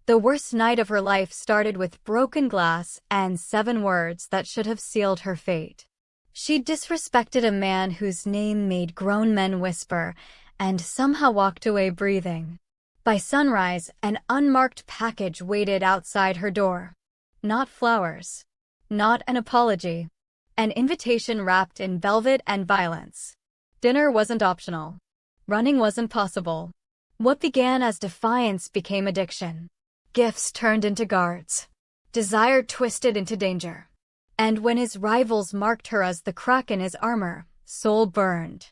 The worst night of her life started with broken glass and 7 words that should have sealed her fate. She disrespected a man whose name made grown men whisper, and somehow walked away breathing. By sunrise, an unmarked package waited outside her door. Not flowers. Not an apology. An invitation wrapped in velvet and violence. Dinner wasn't optional. Running wasn't possible. What began as defiance became addiction. Gifts turned into guards. Desire twisted into danger. And when his rivals marked her as the crack in his armor, Seoul burned.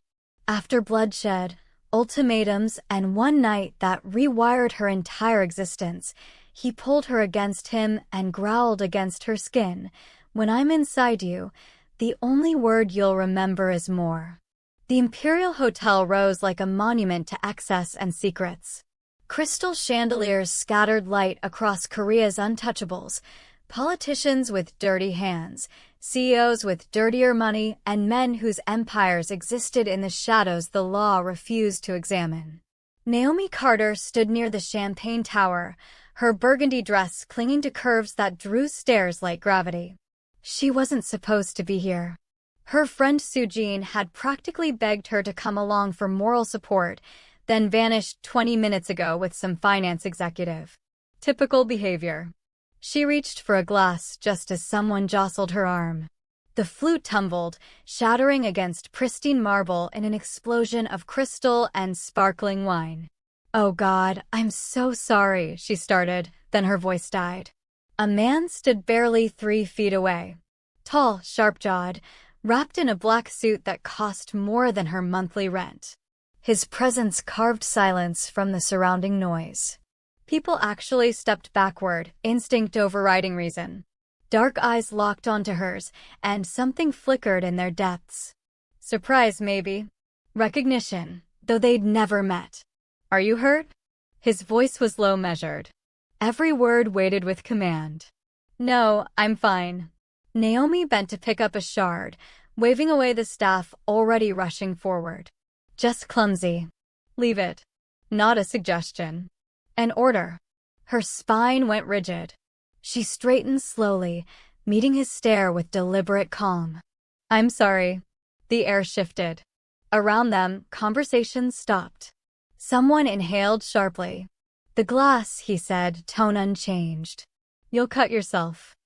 After bloodshed, ultimatums, and one night that rewired her entire existence, he pulled her against him and growled against her skin. When I'm inside you, the only word you'll remember is more. The Imperial Hotel rose like a monument to excess and secrets. Crystal chandeliers scattered light across Korea's untouchables, politicians with dirty hands, CEOs with dirtier money, and men whose empires existed in the shadows the law refused to examine. Naomi Carter stood near the champagne tower, her burgundy dress clinging to curves that drew stares like gravity. She wasn't supposed to be here. Her friend Soo-jin had practically begged her to come along for moral support, then vanished 20 minutes ago with some finance executive. Typical behavior. She reached for a glass just as someone jostled her arm. The flute tumbled, shattering against pristine marble in an explosion of crystal and sparkling wine. "Oh God, I'm so sorry," she started, then her voice died. A man stood barely 3 feet away. Tall, sharp-jawed, wrapped in a black suit that cost more than her monthly rent. His presence carved silence from the surrounding noise. People actually stepped backward, instinct overriding reason. Dark eyes locked onto hers, and something flickered in their depths. Surprise, maybe. Recognition, though they'd never met. "Are you hurt?" His voice was low measured. Every word weighted with command. "No, I'm fine." Naomi bent to pick up a shard, waving away the staff already rushing forward. "Just clumsy. Leave it." Not a suggestion. An order. Her spine went rigid. She straightened slowly, meeting his stare with deliberate calm. "I'm sorry." The air shifted. Around them, conversations stopped. Someone inhaled sharply. "The glass," he said, tone unchanged. "You'll cut yourself."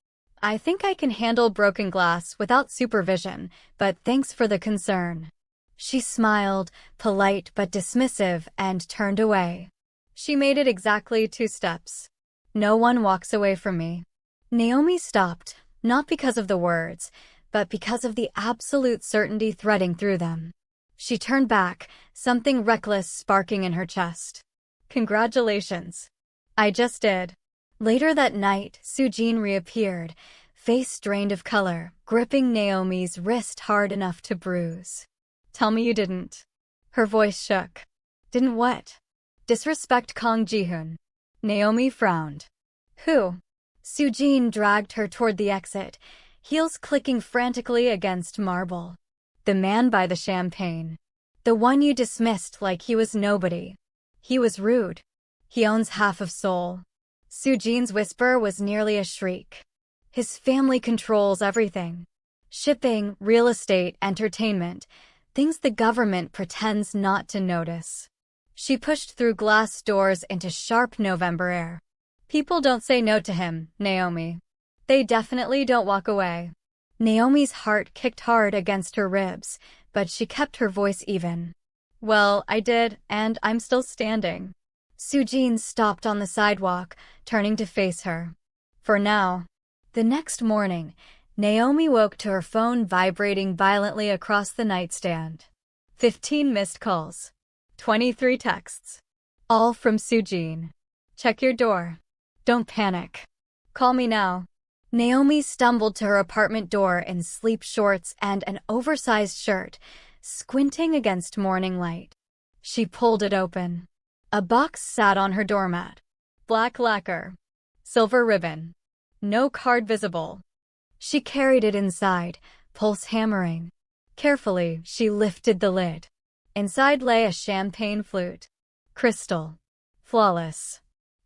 "I think I can handle broken glass without supervision, but thanks for the concern." She smiled, polite but dismissive, and turned away. She made it exactly 2 steps. "No one walks away from me." Naomi stopped, not because of the words, but because of the absolute certainty threading through them. She turned back, something reckless sparking in her chest. "Congratulations." "I just did." Later that night, Soo-jin reappeared, face drained of color, gripping Naomi's wrist hard enough to bruise. "Tell me you didn't." Her voice shook. "Didn't what?" "Disrespect Kang Ji-hoon." Naomi frowned. "Who?" Soo-jin dragged her toward the exit, heels clicking frantically against marble. "The man by the champagne. The one you dismissed like he was nobody. He was rude. He owns half of Seoul." Soo-jin's whisper was nearly a shriek. "His family controls everything. Shipping, real estate, entertainment, things the government pretends not to notice." She pushed through glass doors into sharp November air. "People don't say no to him, Naomi. They definitely don't walk away." Naomi's heart kicked hard against her ribs, but she kept her voice even. "Well, I did, and I'm still standing." Soo-jin stopped on the sidewalk, turning to face her. "For now." The next morning, Naomi woke to her phone vibrating violently across the nightstand. 15 missed calls. 23 texts. All from Soo-jin. "Check your door. Don't panic. Call me now." Naomi stumbled to her apartment door in sleep shorts and an oversized shirt, squinting against morning light. She pulled it open. A box sat on her doormat. Black lacquer. Silver ribbon. No card visible. She carried it inside, pulse hammering. Carefully, she lifted the lid. Inside lay a champagne flute. Crystal. Flawless.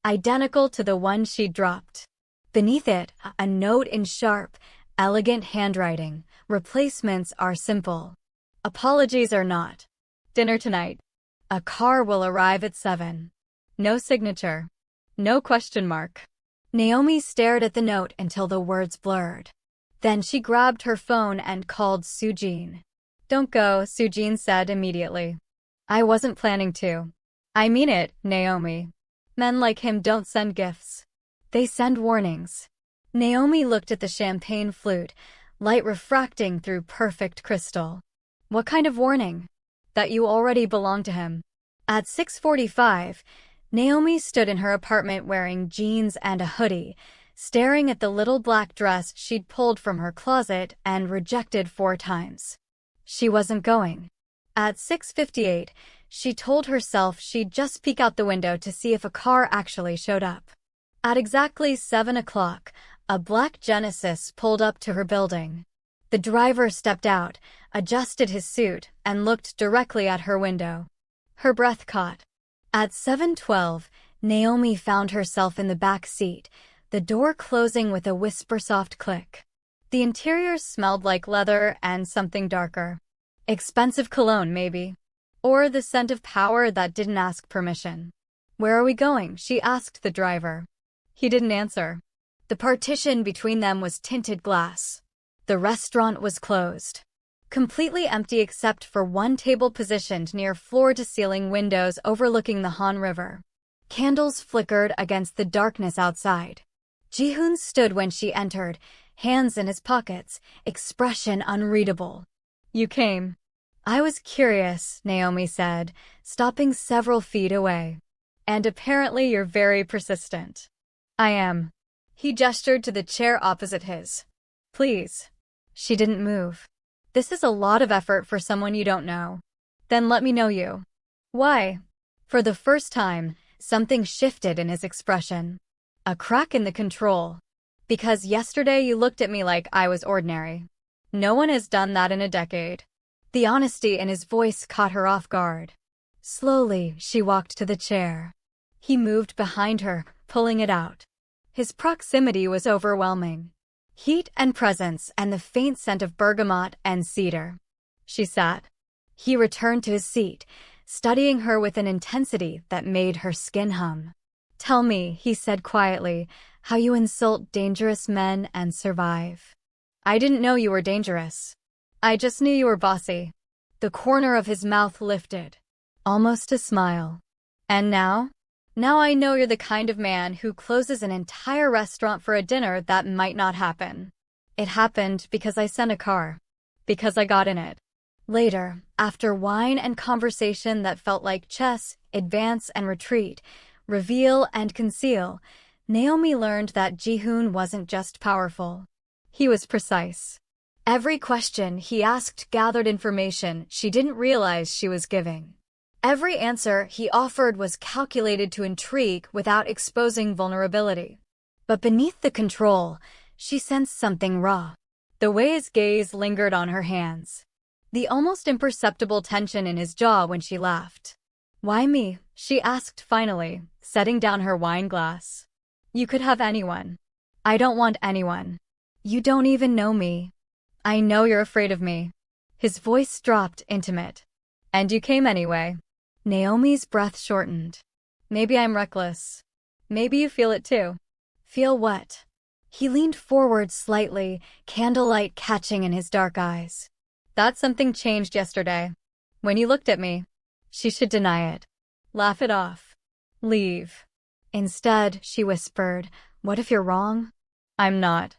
identical to the one she'd dropped. Beneath it, a note in sharp, elegant handwriting. Replacements are simple. Apologies are not. Dinner tonight. A car will arrive at 7. No signature. No question mark. Naomi stared at the note until the words blurred. Then she grabbed her phone and called Soo-jin. Don't go, Soo-jin said immediately. I wasn't planning to. I mean it, Naomi. Men like him don't send gifts. They send warnings. Naomi looked at the champagne flute, light refracting through perfect crystal. What kind of warning? That you already belong to him. At 6:45, Naomi stood in her apartment wearing jeans and a hoodie, staring at the little black dress she'd pulled from her closet and rejected 4 times. She wasn't going. At 6:58, she told herself she'd just peek out the window to see if a car actually showed up. At exactly 7 o'clock, a black Genesis pulled up to her building. The driver stepped out, adjusted his suit, and looked directly at her window. Her breath caught. At 7:12, Naomi found herself in the back seat, the door closing with a whisper-soft click. The interior smelled like leather and something darker. Expensive cologne, maybe. Or the scent of power that didn't ask permission. Where are we going? She asked the driver. He didn't answer. The partition between them was tinted glass. The restaurant was closed. Completely empty except for one table positioned near floor-to-ceiling windows overlooking the Han River. Candles flickered against the darkness outside. Ji-hoon stood when she entered, hands in his pockets, expression unreadable. You came. I was curious, Naomi said, stopping several feet away. And apparently you're very persistent. I am. He gestured to the chair opposite his. Please. She didn't move. This is a lot of effort for someone you don't know. Then let me know you. Why? For the first time, something shifted in his expression. A crack in the control. Because yesterday you looked at me like I was ordinary. No one has done that in a decade. The honesty in his voice caught her off guard. Slowly, she walked to the chair. He moved behind her, pulling it out. His proximity was overwhelming. Heat and presence and the faint scent of bergamot and cedar. She sat. He returned to his seat, studying her with an intensity that made her skin hum. Tell me, he said quietly, how you insult dangerous men and survive. I didn't know you were dangerous. I just knew you were bossy. The corner of his mouth lifted. Almost a smile. And now? Now I know you're the kind of man who closes an entire restaurant for a dinner that might not happen. It happened because I sent a car. Because I got in it. Later, after wine and conversation that felt like chess, advance and retreat, reveal and conceal, Naomi learned that Ji-hoon wasn't just powerful. He was precise. Every question he asked gathered information she didn't realize she was giving. Every answer he offered was calculated to intrigue without exposing vulnerability. But beneath the control, she sensed something raw. The way his gaze lingered on her hands. The almost imperceptible tension in his jaw when she laughed. Why me? She asked finally, setting down her wine glass. You could have anyone. I don't want anyone. You don't even know me. I know you're afraid of me. His voice dropped, intimate. And you came anyway. Naomi's breath shortened. Maybe I'm reckless. Maybe you feel it too. Feel what? He leaned forward slightly, candlelight catching in his dark eyes. That something changed yesterday. When you looked at me. She should deny it. Laugh it off. Leave. Instead, she whispered, what if you're wrong? I'm not.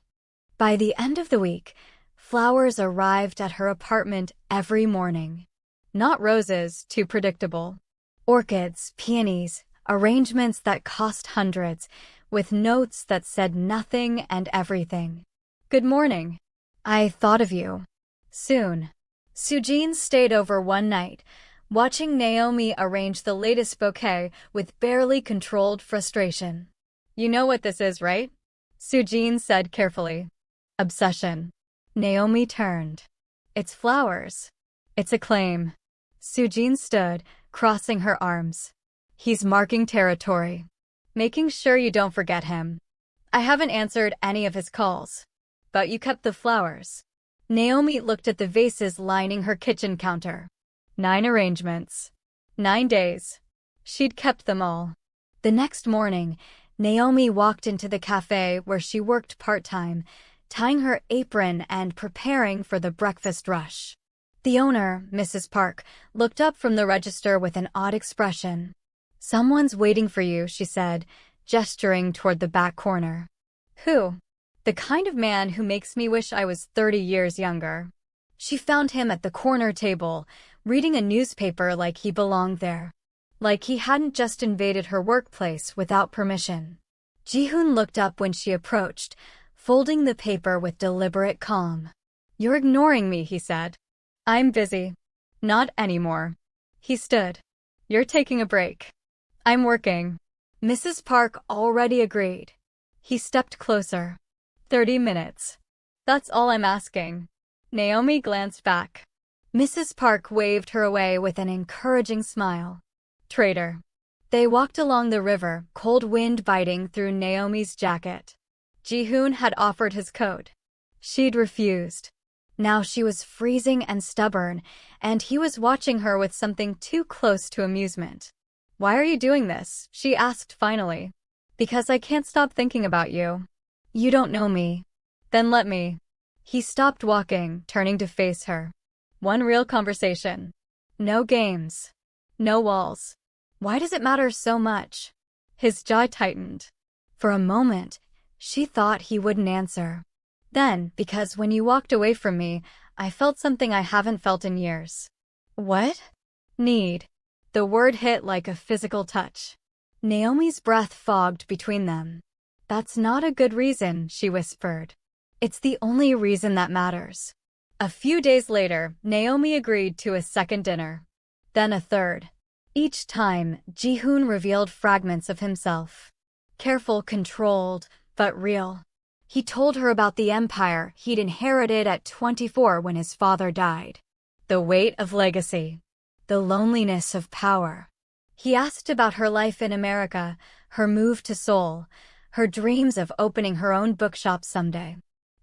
By the end of the week, flowers arrived at her apartment every morning. Not roses, too predictable. Orchids, peonies, arrangements that cost hundreds, with notes that said nothing and everything. Good morning. I thought of you. Soon. Soo-jin stayed over one night, watching Naomi arrange the latest bouquet with barely controlled frustration. You know what this is, right? Soo-jin said carefully. Obsession. Naomi turned. It's flowers. It's a claim. Soo-jin stood, crossing her arms. He's marking territory. making sure you don't forget him. I haven't answered any of his calls. But you kept the flowers. Naomi looked at the vases lining her kitchen counter. 9 arrangements. 9 days. She'd kept them all. The next morning, Naomi walked into the cafe where she worked part-time, tying her apron and preparing for the breakfast rush. The owner, Mrs. Park, looked up from the register with an odd expression. "Someone's waiting for you," she said, gesturing toward the back corner. "Who?" "The kind of man who makes me wish I was 30 years younger." She found him at the corner table, reading a newspaper like he belonged there. Like he hadn't just invaded her workplace without permission. Ji-hoon looked up when she approached, folding the paper with deliberate calm. "You're ignoring me," he said. "I'm busy." "Not anymore." He stood. "You're taking a break." "I'm working." Mrs. Park already agreed. He stepped closer. 30 minutes. "That's all I'm asking." Naomi glanced back. Mrs. Park waved her away with an encouraging smile. "Traitor." They walked along the river, cold wind biting through Naomi's jacket. Ji-hoon had offered his coat. She'd refused. Now she was freezing and stubborn, and he was watching her with something too close to amusement. "Why are you doing this?" she asked finally. "Because I can't stop thinking about you." "You don't know me." "Then let me." He stopped walking, turning to face her. "One real conversation. No games. No walls." "Why does it matter so much?" His jaw tightened. For a moment, she thought he wouldn't answer. "Then, because when you walked away from me, I felt something I haven't felt in years." "What?" "Need." The word hit like a physical touch. Naomi's breath fogged between them. "That's not a good reason," she whispered. "It's the only reason that matters." A few days later, Naomi agreed to a second dinner. Then a third. Each time, Ji-hoon revealed fragments of himself. Careful, controlled, but real. He told her about the empire he'd inherited at 24 when his father died. The weight of legacy. The loneliness of power. He asked about her life in America, her move to Seoul, her dreams of opening her own bookshop someday.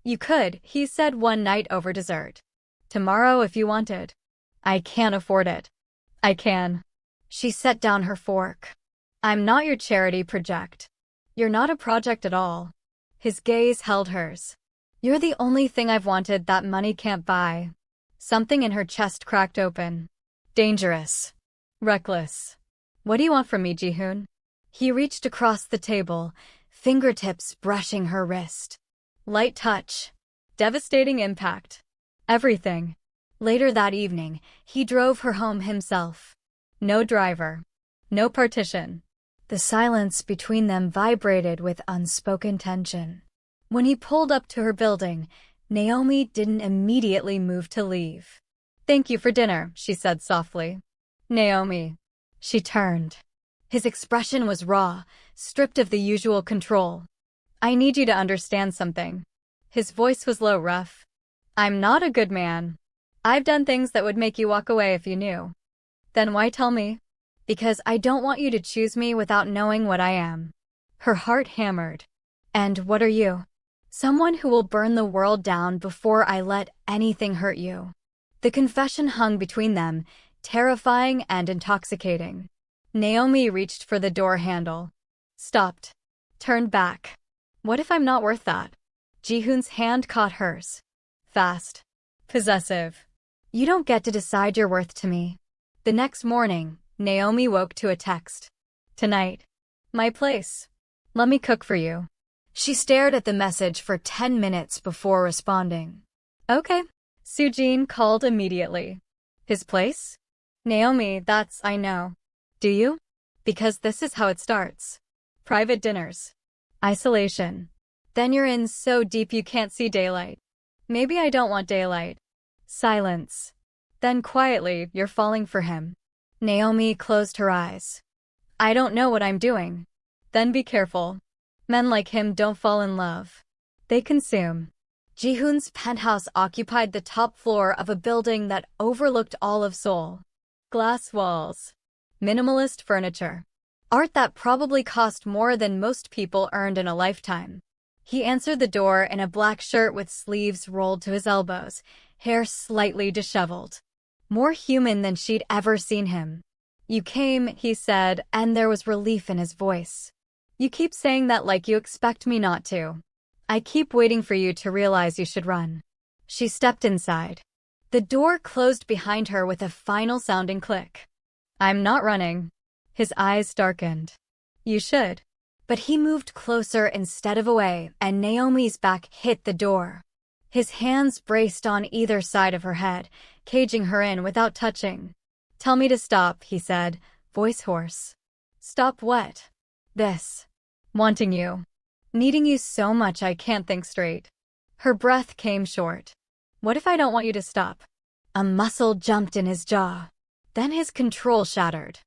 "You could," he said one night over dessert. "Tomorrow if you wanted." "I can't afford it." "I can." She set down her fork. "I'm not your charity project." "You're not a project at all." His gaze held hers. "You're the only thing I've wanted that money can't buy." Something in her chest cracked open. Dangerous. Reckless. "What do you want from me, Ji-hoon?" He reached across the table, fingertips brushing her wrist. Light touch. Devastating impact. Everything. Later that evening, he drove her home himself. No driver. No partition. The silence between them vibrated with unspoken tension. When he pulled up to her building, Naomi didn't immediately move to leave. "Thank you for dinner," she said softly. "Naomi." She turned. His expression was raw, stripped of the usual control. "I need you to understand something." His voice was low, rough. "I'm not a good man. I've done things that would make you walk away if you knew." "Then why tell me?" "Because I don't want you to choose me without knowing what I am." Her heart hammered. "And what are you?" "Someone who will burn the world down before I let anything hurt you." The confession hung between them, terrifying and intoxicating. Naomi reached for the door handle. Stopped. Turned back. "What if I'm not worth that?" Ji-hoon's hand caught hers. Fast. Possessive. "You don't get to decide your worth to me." The next morning, Naomi woke to a text. "Tonight. My place. Let me cook for you." She stared at the message for 10 minutes before responding. "Okay." Soo-jin called immediately. "His place?" "Naomi, I know." "Do you?" "Because this is how it starts. Private dinners. Isolation. Then you're in so deep you can't see daylight. Maybe I don't want daylight. Silence. Then quietly, you're falling for him." Naomi closed her eyes. "I don't know what I'm doing." "Then be careful. Men like him don't fall in love. They consume." Ji-hoon's penthouse occupied the top floor of a building that overlooked all of Seoul. Glass walls. Minimalist furniture. Art that probably cost more than most people earned in a lifetime. He answered the door in a black shirt with sleeves rolled to his elbows, hair slightly disheveled. More human than she'd ever seen him. "You came," he said, and there was relief in his voice. "You keep saying that like you expect me not to. I keep waiting for you to realize you should run." She stepped inside. The door closed behind her with a final sounding click. "I'm not running." His eyes darkened. "You should." But he moved closer instead of away, and Naomi's back hit the door. His hands braced on either side of her head, caging her in without touching. "Tell me to stop," he said, voice hoarse. "Stop what?" "This. Wanting you. Needing you so much I can't think straight." Her breath came short. "What if I don't want you to stop?" A muscle jumped in his jaw. Then his control shattered.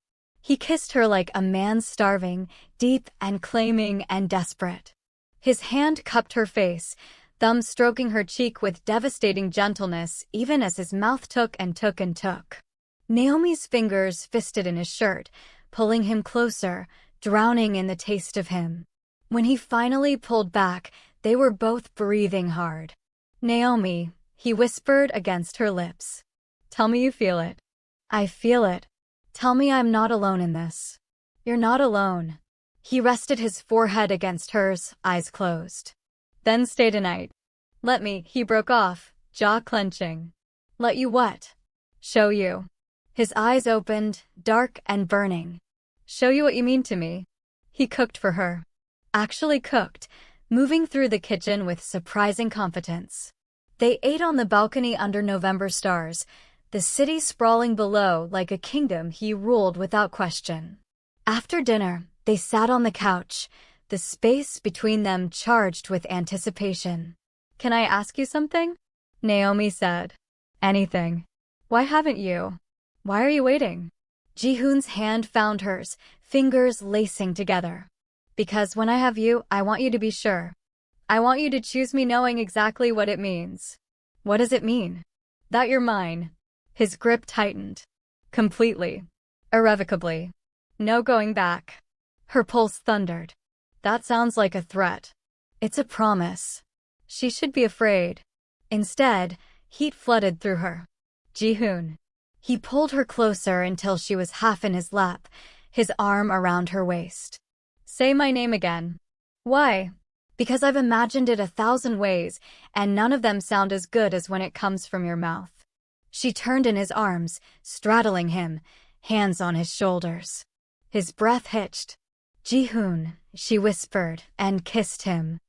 He kissed her like a man starving, deep and claiming and desperate. His hand cupped her face, thumb stroking her cheek with devastating gentleness even as his mouth took and took and took. Naomi's fingers fisted in his shirt, pulling him closer, drowning in the taste of him. When he finally pulled back, they were both breathing hard. "Naomi," he whispered against her lips. "Tell me you feel it." "I feel it. Tell me I'm not alone in this." "You're not alone." He rested his forehead against hers, eyes closed. "Then stay tonight." "Let me," he broke off, jaw clenching. "Let you what?" "Show you." His eyes opened, dark and burning. "Show you what you mean to me." He cooked for her. Actually cooked, moving through the kitchen with surprising competence. They ate on the balcony under November stars, the city sprawling below like a kingdom he ruled without question. After dinner, they sat on the couch, the space between them charged with anticipation. "Can I ask you something?" Naomi said. "Anything." "Why haven't you? Why are you waiting?" Ji-hoon's hand found hers, fingers lacing together. "Because when I have you, I want you to be sure. I want you to choose me knowing exactly what it means." "What does it mean?" "That you're mine." His grip tightened. "Completely. Irrevocably. No going back." Her pulse thundered. "That sounds like a threat." "It's a promise." She should be afraid. Instead, heat flooded through her. "Ji-hoon." He pulled her closer until she was half in his lap, his arm around her waist. "Say my name again." "Why?" "Because I've imagined it 1,000 ways, and none of them sound as good as when it comes from your mouth." She turned in his arms, straddling him, hands on his shoulders. His breath hitched. "Ji-hoon," she whispered, and kissed him.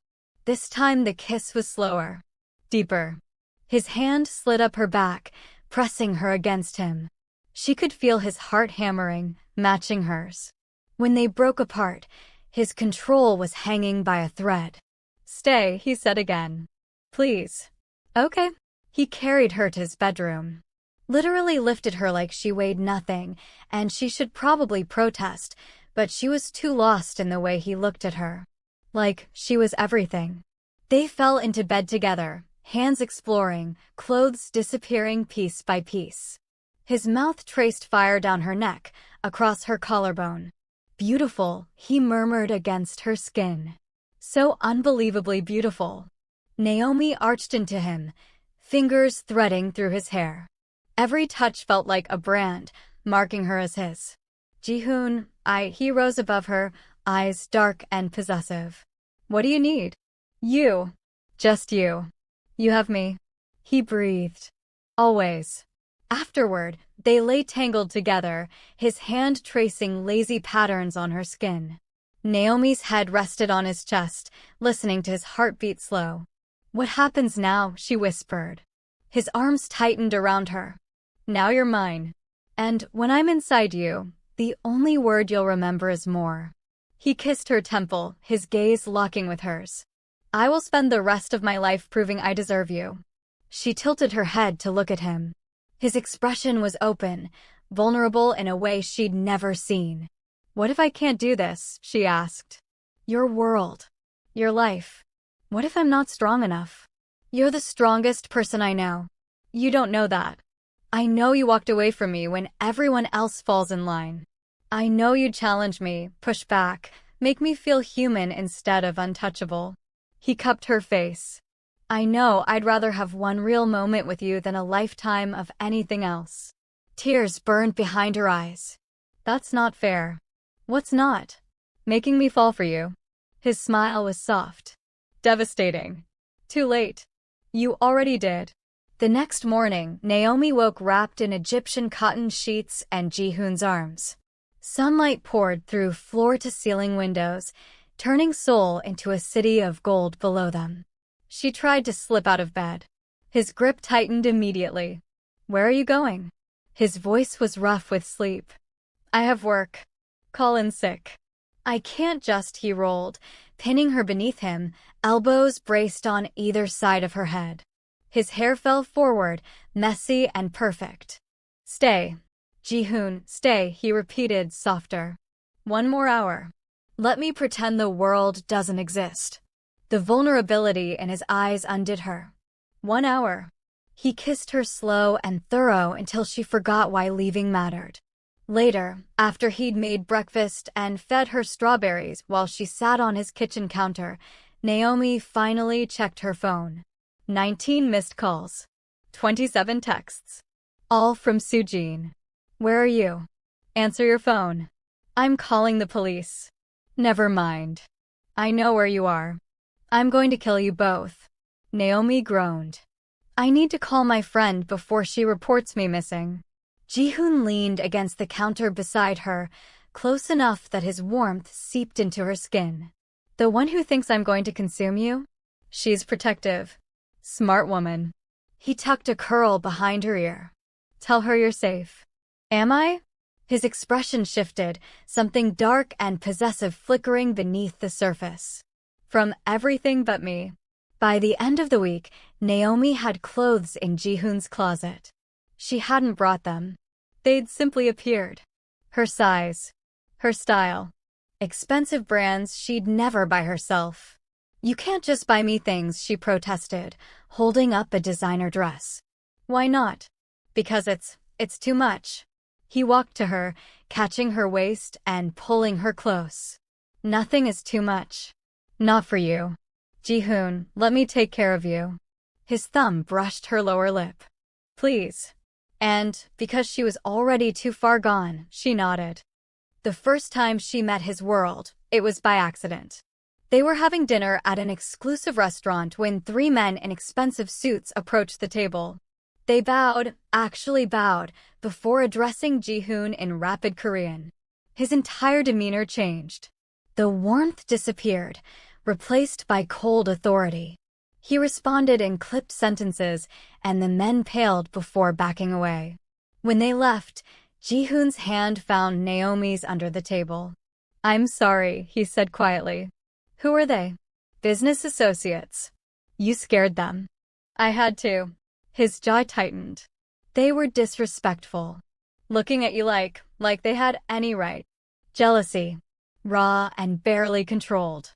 This time the kiss was slower, deeper. His hand slid up her back, pressing her against him. She could feel his heart hammering, matching hers. When they broke apart, his control was hanging by a thread. "Stay," he said again. "Please." "Okay." He carried her to his bedroom. Literally lifted her like she weighed nothing, and she should probably protest, but she was too lost in the way he looked at her. Like she was everything. They fell into bed together, hands exploring, clothes disappearing piece by piece. His mouth traced fire down her neck, across her collarbone. "Beautiful," he murmured against her skin. So unbelievably beautiful. Naomi arched into him, fingers threading through his hair. Every touch felt like a brand, marking her as his. "Ji-hoon, he rose above her, eyes dark and possessive. "What do you need?" "You. Just you. You have me." He breathed. "Always." Afterward, they lay tangled together, his hand tracing lazy patterns on her skin. Naomi's head rested on his chest, listening to his heartbeat slow. "What happens now?" she whispered. His arms tightened around her. "Now you're mine. And when I'm inside you, the only word you'll remember is more." He kissed her temple, his gaze locking with hers. "I will spend the rest of my life proving I deserve you." She tilted her head to look at him. His expression was open, vulnerable in a way she'd never seen. "What if I can't do this?" she asked. "Your world. Your life. What if I'm not strong enough?" "You're the strongest person I know." "You don't know that. I know you walked away from me when everyone else falls in line." I know you'd challenge me, push back, make me feel human instead of untouchable. He cupped her face. I know I'd rather have one real moment with you than a lifetime of anything else. Tears burned behind her eyes. That's not fair. What's not? Making me fall for you. His smile was soft. Devastating. Too late. You already did. The next morning, Naomi woke wrapped in Egyptian cotton sheets and Ji-hoon's arms. Sunlight poured through floor-to-ceiling windows, turning Seoul into a city of gold below them. She tried to slip out of bed. His grip tightened immediately. Where are you going? His voice was rough with sleep. I have work. Call in sick. I can't just, he rolled, pinning her beneath him, elbows braced on either side of her head. His hair fell forward, messy and perfect. Stay. Ji-hoon, stay, he repeated, softer. One more hour. Let me pretend the world doesn't exist. The vulnerability in his eyes undid her. 1 hour. He kissed her slow and thorough until she forgot why leaving mattered. Later, after he'd made breakfast and fed her strawberries while she sat on his kitchen counter, Naomi finally checked her phone. 19 missed calls. 27 texts. All from Sujin. Where are you? Answer your phone. I'm calling the police. Never mind. I know where you are. I'm going to kill you both. Naomi groaned. I need to call my friend before she reports me missing. Ji-hoon leaned against the counter beside her, close enough that his warmth seeped into her skin. The one who thinks I'm going to consume you? She's protective. Smart woman. He tucked a curl behind her ear. Tell her you're safe. Am I? His expression shifted, something dark and possessive flickering beneath the surface. From everything but me. By the end of the week, Naomi had clothes in Ji-hoon's closet. She hadn't brought them. They'd simply appeared. Her size. Her style. Expensive brands she'd never buy herself. You can't just buy me things, she protested, holding up a designer dress. Why not? Because it's too much. He walked to her, catching her waist and pulling her close. Nothing is too much. Not for you. Ji-hoon, let me take care of you. His thumb brushed her lower lip. Please. And, because she was already too far gone, she nodded. The first time she met his world, it was by accident. They were having dinner at an exclusive restaurant when 3 men in expensive suits approached the table. They bowed, actually bowed, before addressing Ji-hoon in rapid Korean. His entire demeanor changed. The warmth disappeared, replaced by cold authority. He responded in clipped sentences, and the men paled before backing away. When they left, Ji-hoon's hand found Naomi's under the table. I'm sorry, he said quietly. Who are they? Business associates. You scared them. I had to. His jaw tightened. They were disrespectful. Looking at you like they had any right. Jealousy. Raw and barely controlled.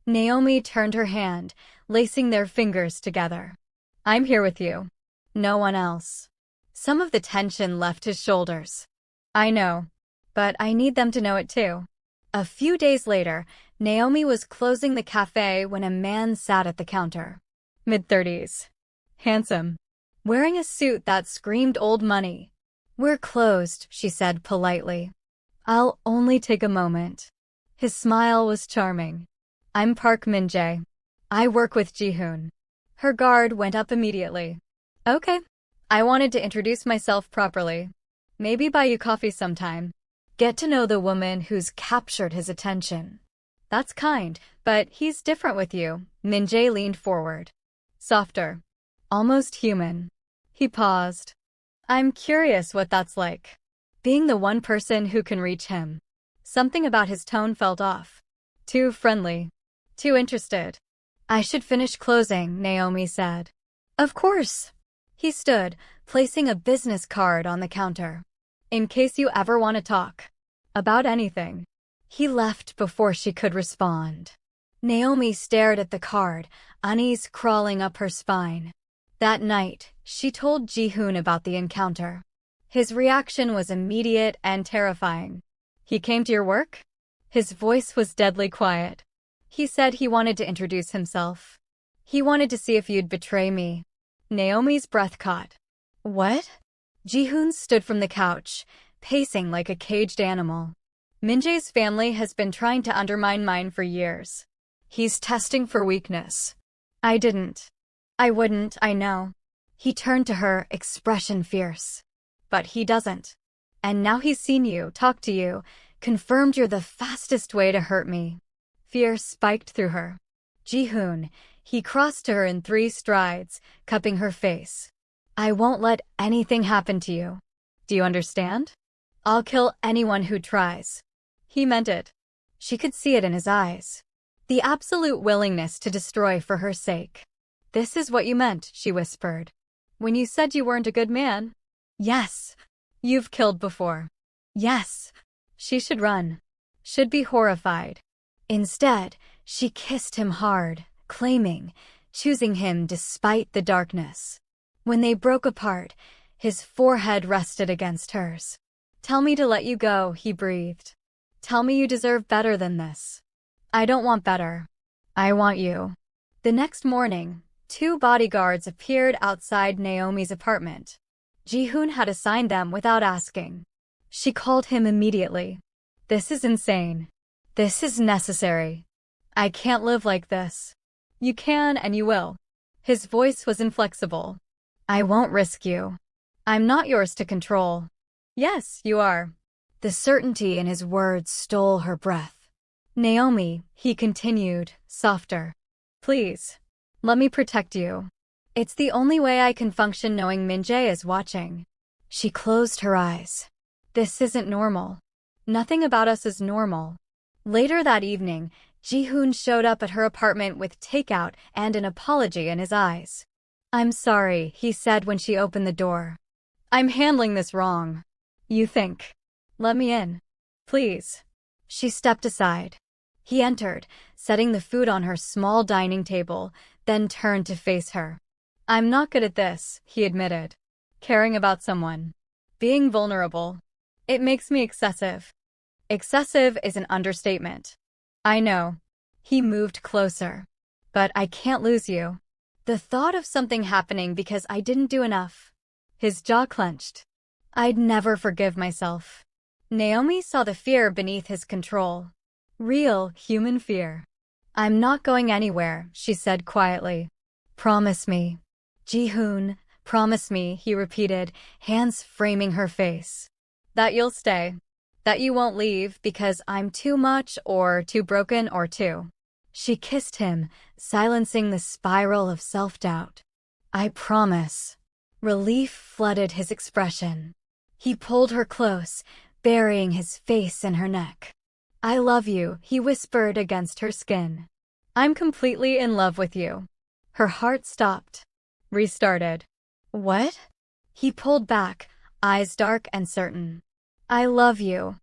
Naomi turned her hand, lacing their fingers together. I'm here with you. No one else. Some of the tension left his shoulders. I know. But I need them to know it too. A few days later, Naomi was closing the cafe when a man sat at the counter. Mid-30s. Handsome. Wearing a suit that screamed old money. We're closed, she said politely. I'll only take a moment. His smile was charming. I'm Park Min-jae. I work with Ji-hoon. Her guard went up immediately. Okay. I wanted to introduce myself properly. Maybe buy you coffee sometime. Get to know the woman who's captured his attention. That's kind, but he's different with you. Min-jae leaned forward. Softer. Almost human. He paused. I'm curious what that's like. Being the one person who can reach him. Something about his tone felt off. Too friendly. Too interested. I should finish closing, Naomi said. Of course. He stood, placing a business card on the counter. In case you ever want to talk. About anything. He left before she could respond. Naomi stared at the card, unease crawling up her spine. That night, she told Ji-hoon about the encounter. His reaction was immediate and terrifying. He came to your work? His voice was deadly quiet. He said he wanted to introduce himself. He wanted to see if you'd betray me. Naomi's breath caught. What? Ji-hoon stood from the couch, pacing like a caged animal. Min-jae's family has been trying to undermine mine for years. He's testing for weakness. I didn't. I wouldn't, I know. He turned to her, expression fierce. But he doesn't. And now he's seen you, talked to you, confirmed you're the fastest way to hurt me. Fear spiked through her. Ji-hoon, he crossed to her in 3 strides, cupping her face. I won't let anything happen to you. Do you understand? I'll kill anyone who tries. He meant it. She could see it in his eyes. The absolute willingness to destroy for her sake. This is what you meant, she whispered. When you said you weren't a good man? Yes. You've killed before. Yes. She should run. Should be horrified. Instead, she kissed him hard, claiming, choosing him despite the darkness. When they broke apart, his forehead rested against hers. Tell me to let you go, he breathed. Tell me you deserve better than this. I don't want better. I want you. The next morning, 2 bodyguards appeared outside Naomi's apartment. Ji-hoon had assigned them without asking. She called him immediately. This is insane. This is necessary. I can't live like this. You can and you will. His voice was inflexible. I won't risk you. I'm not yours to control. Yes, you are. The certainty in his words stole her breath. Naomi, he continued, softer. Please, let me protect you. It's the only way I can function knowing Min-jae is watching. She closed her eyes. This isn't normal. Nothing about us is normal. Later that evening, Ji-hoon showed up at her apartment with takeout and an apology in his eyes. I'm sorry, he said when she opened the door. I'm handling this wrong. You think. Let me in. Please. She stepped aside. He entered, setting the food on her small dining table, then turned to face her. I'm not good at this, he admitted. Caring about someone. Being vulnerable. It makes me excessive. Excessive is an understatement. I know. He moved closer. But I can't lose you. The thought of something happening because I didn't do enough. His jaw clenched. I'd never forgive myself. Naomi saw the fear beneath his control. Real, human fear. I'm not going anywhere, she said quietly. Promise me. Ji-hoon, promise me, he repeated, hands framing her face. That you'll stay. That you won't leave because I'm too much or too broken or too. She kissed him, silencing the spiral of self-doubt. I promise. Relief flooded his expression. He pulled her close, burying his face in her neck. I love you, he whispered against her skin. I'm completely in love with you. Her heart stopped. Restarted. What? He pulled back, eyes dark and certain. I love you.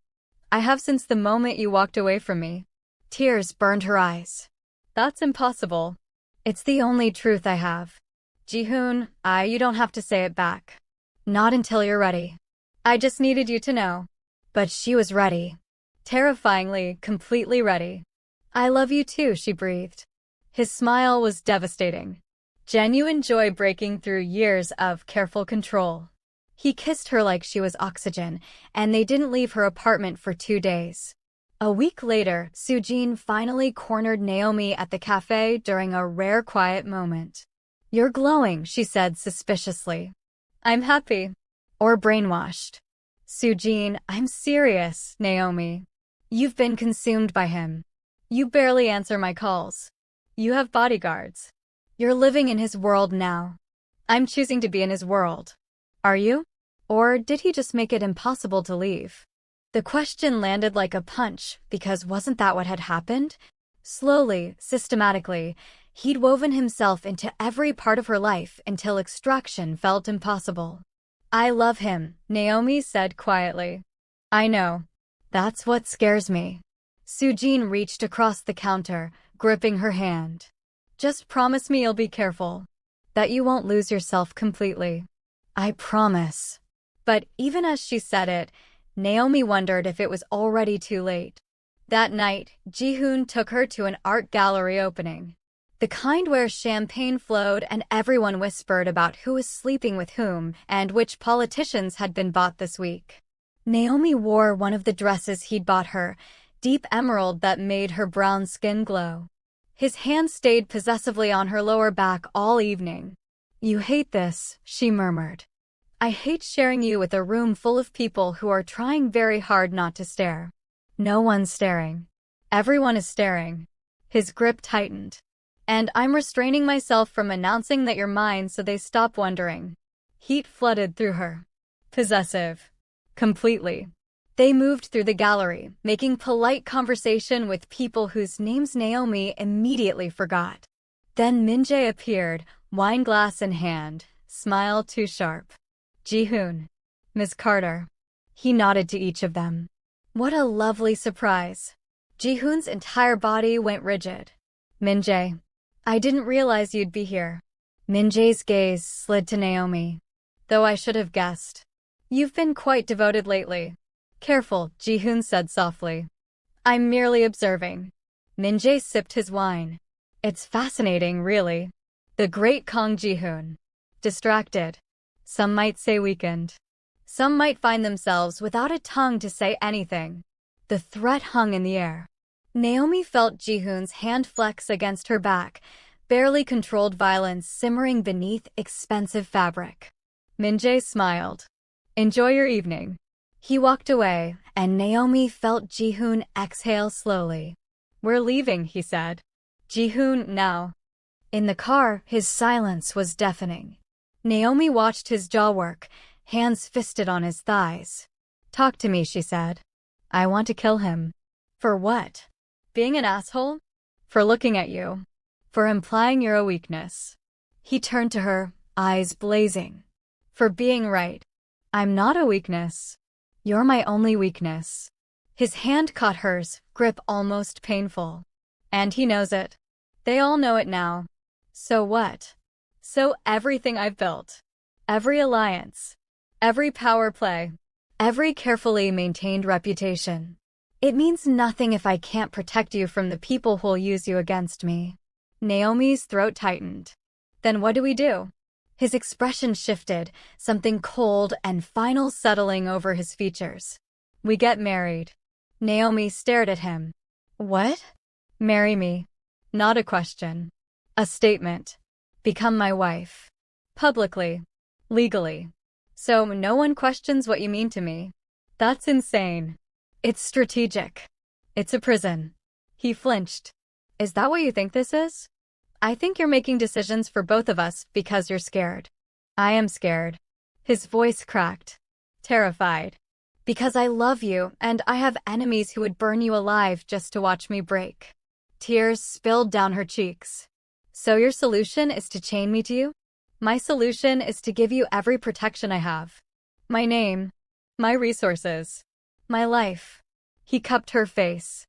I have since the moment you walked away from me. Tears burned her eyes. That's impossible. It's the only truth I have. Ji-hoon, you don't have to say it back. Not until you're ready. I just needed you to know. But she was ready. Terrifyingly, completely ready. I love you too, she breathed. His smile was devastating. Genuine joy breaking through years of careful control. He kissed her like she was oxygen, and they didn't leave her apartment for 2 days. A week later, Soo-jin finally cornered Naomi at the cafe during a rare quiet moment. You're glowing, she said suspiciously. I'm happy. Or brainwashed. Soo-jin, I'm serious, Naomi. You've been consumed by him. You barely answer my calls. You have bodyguards. You're living in his world now. I'm choosing to be in his world. Are you? Or did he just make it impossible to leave? The question landed like a punch, because wasn't that what had happened? Slowly, systematically, he'd woven himself into every part of her life until extraction felt impossible. I love him, Naomi said quietly. I know. That's what scares me. Soo-jin reached across the counter, gripping her hand. Just promise me you'll be careful. That you won't lose yourself completely. I promise. But even as she said it, Naomi wondered if it was already too late. That night, Ji-hoon took her to an art gallery opening. The kind where champagne flowed and everyone whispered about who was sleeping with whom and which politicians had been bought this week. Naomi wore one of the dresses he'd bought her, deep emerald that made her brown skin glow. His hand stayed possessively on her lower back all evening. "You hate this," she murmured. "I hate sharing you with a room full of people who are trying very hard not to stare." "No one's staring. Everyone is staring." His grip tightened. "And I'm restraining myself from announcing that you're mine so they stop wondering." Heat flooded through her. Possessive. Completely. They moved through the gallery, making polite conversation with people whose names Naomi immediately forgot. Then Min-jae appeared, wine glass in hand, smile too sharp. "Ji-hoon. Miss Carter." He nodded to each of them. What a lovely surprise. Ji-hoon's entire body went rigid. "Min-jae. I didn't realize you'd be here." Min-jae's gaze slid to Naomi. "Though I should have guessed. You've been quite devoted lately." "Careful," Ji-hoon said softly. "I'm merely observing." Min-jae sipped his wine. "It's fascinating, really." The great Kang Ji-hoon. Distracted. Some might say weakened. Some might find themselves without a tongue to say anything. The threat hung in the air. Naomi felt Ji-hoon's hand flex against her back, barely controlled violence simmering beneath expensive fabric. Min-jae smiled. "Enjoy your evening." He walked away, and Naomi felt Ji-hoon exhale slowly. "We're leaving," he said. "Ji-hoon, now." In the car, his silence was deafening. Naomi watched his jaw work, hands fisted on his thighs. "Talk to me," she said. "I want to kill him." "For what? Being an asshole? For looking at you? For implying you're a weakness?" He turned to her, eyes blazing. "For being right. I'm not a weakness. You're my only weakness." His hand caught hers, grip almost painful. "And he knows it. They all know it now. So what? So everything I've built. Every alliance. Every power play. Every carefully maintained reputation. It means nothing if I can't protect you from the people who'll use you against me." Naomi's throat tightened. "Then what do we do?" His expression shifted, something cold and final settling over his features. "We get married." Naomi stared at him. "What?" "Marry me." Not a question. A statement. "Become my wife. Publicly. Legally. So no one questions what you mean to me." "That's insane." "It's strategic. It's a prison." He flinched. "Is that what you think this is?" "I think you're making decisions for both of us because you're scared." "I am scared." His voice cracked. "Terrified. Because I love you and I have enemies who would burn you alive just to watch me break." Tears spilled down her cheeks. "So your solution is to chain me to you?" "My solution is to give you every protection I have. My name. My resources. My life." He cupped her face.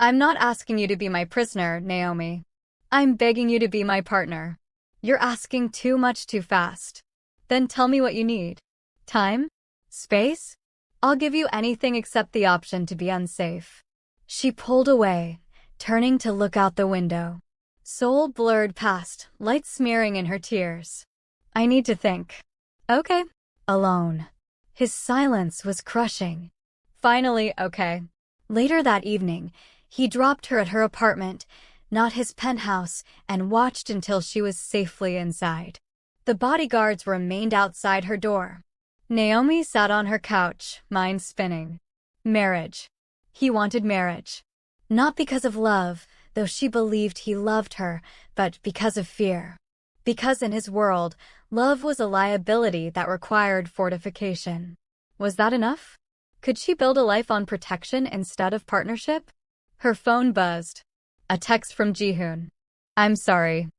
"I'm not asking you to be my prisoner, Naomi. I'm begging you to be my partner." "You're asking too much too fast." "Then tell me what you need." "Time? Space? I'll give you anything except the option to be unsafe." She pulled away, turning to look out the window. Seoul blurred past, light smearing in her tears. "I need to think." "Okay." Alone. His silence was crushing. "Finally, okay." Later that evening, he dropped her at her apartment, not his penthouse, and watched until she was safely inside. The bodyguards remained outside her door. Naomi sat on her couch, mind spinning. Marriage. He wanted marriage. Not because of love, though she believed he loved her, but because of fear. Because in his world, love was a liability that required fortification. Was that enough? Could she build a life on protection instead of partnership? Her phone buzzed. A text from Ji-hoon. "I'm sorry.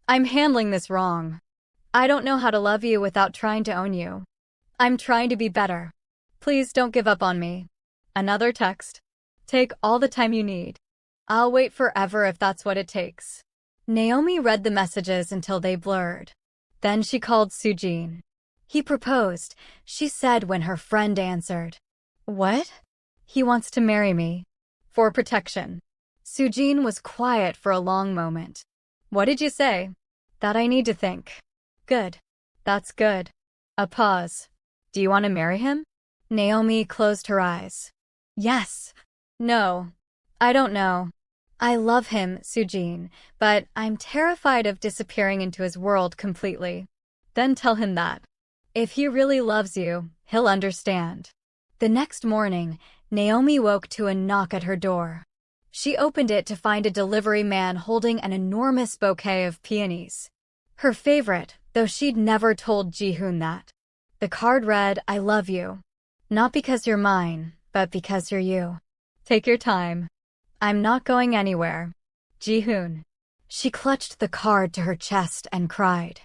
I'm handling this wrong. I don't know how to love you without trying to own you. I'm trying to be better. Please don't give up on me." Another text. "Take all the time you need. I'll wait forever if that's what it takes." Naomi read the messages until they blurred. Then she called Soo-jin. "He proposed," she said when her friend answered. What? He wants to marry me. For protection. Sujin was quiet for a long moment. What did you say? That I need to think. Good. That's good. A pause. Do you want to marry him? Naomi closed her eyes. Yes. No. I don't know. I love him, Sujin, but I'm terrified of disappearing into his world completely. Then tell him that. If he really loves you, he'll understand. The next morning, Naomi woke to a knock at her door. She opened it to find a delivery man holding an enormous bouquet of peonies. Her favorite, though she'd never told Ji-hoon that. The card read, I love you. Not because you're mine, but because you're you. Take your time. I'm not going anywhere. Ji-hoon. She clutched the card to her chest and cried.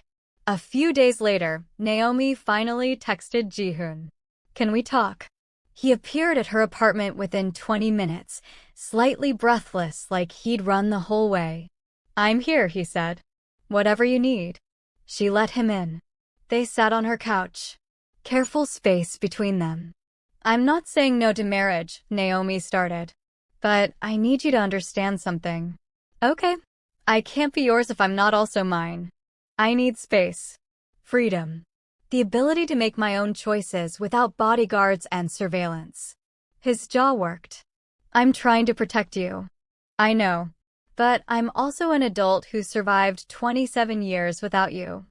A few days later, Naomi finally texted Ji-hoon. Can we talk? He appeared at her apartment within 20 minutes, slightly breathless like he'd run the whole way. I'm here, he said. Whatever you need. She let him in. They sat on her couch. Careful space between them. I'm not saying no to marriage, Naomi started. But I need you to understand something. Okay. I can't be yours if I'm not also mine. I need space. Freedom. The ability to make my own choices without bodyguards and surveillance. His jaw worked. I'm trying to protect you. I know. But I'm also an adult who survived 27 years without you.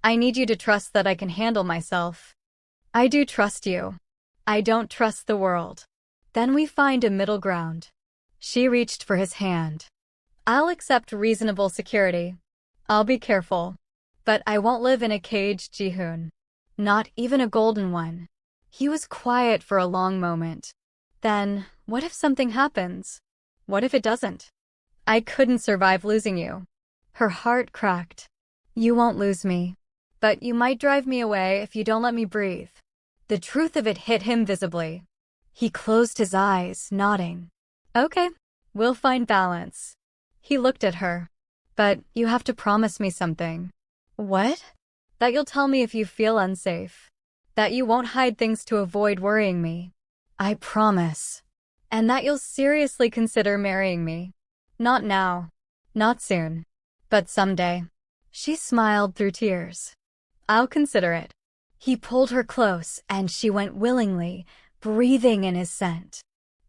I need you to trust that I can handle myself. I do trust you. I don't trust the world. Then we find a middle ground. She reached for his hand. I'll accept reasonable security. I'll be careful. But I won't live in a cage, Ji-hoon. Not even a golden one. He was quiet for a long moment. Then, what if something happens? What if it doesn't? I couldn't survive losing you. Her heart cracked. You won't lose me. But you might drive me away if you don't let me breathe. The truth of it hit him visibly. He closed his eyes, nodding. Okay, we'll find balance. He looked at her. But you have to promise me something. What? That you'll tell me if you feel unsafe. That you won't hide things to avoid worrying me. I promise. And that you'll seriously consider marrying me. Not now. Not soon. But someday. She smiled through tears. I'll consider it. He pulled her close, and she went willingly, breathing in his scent.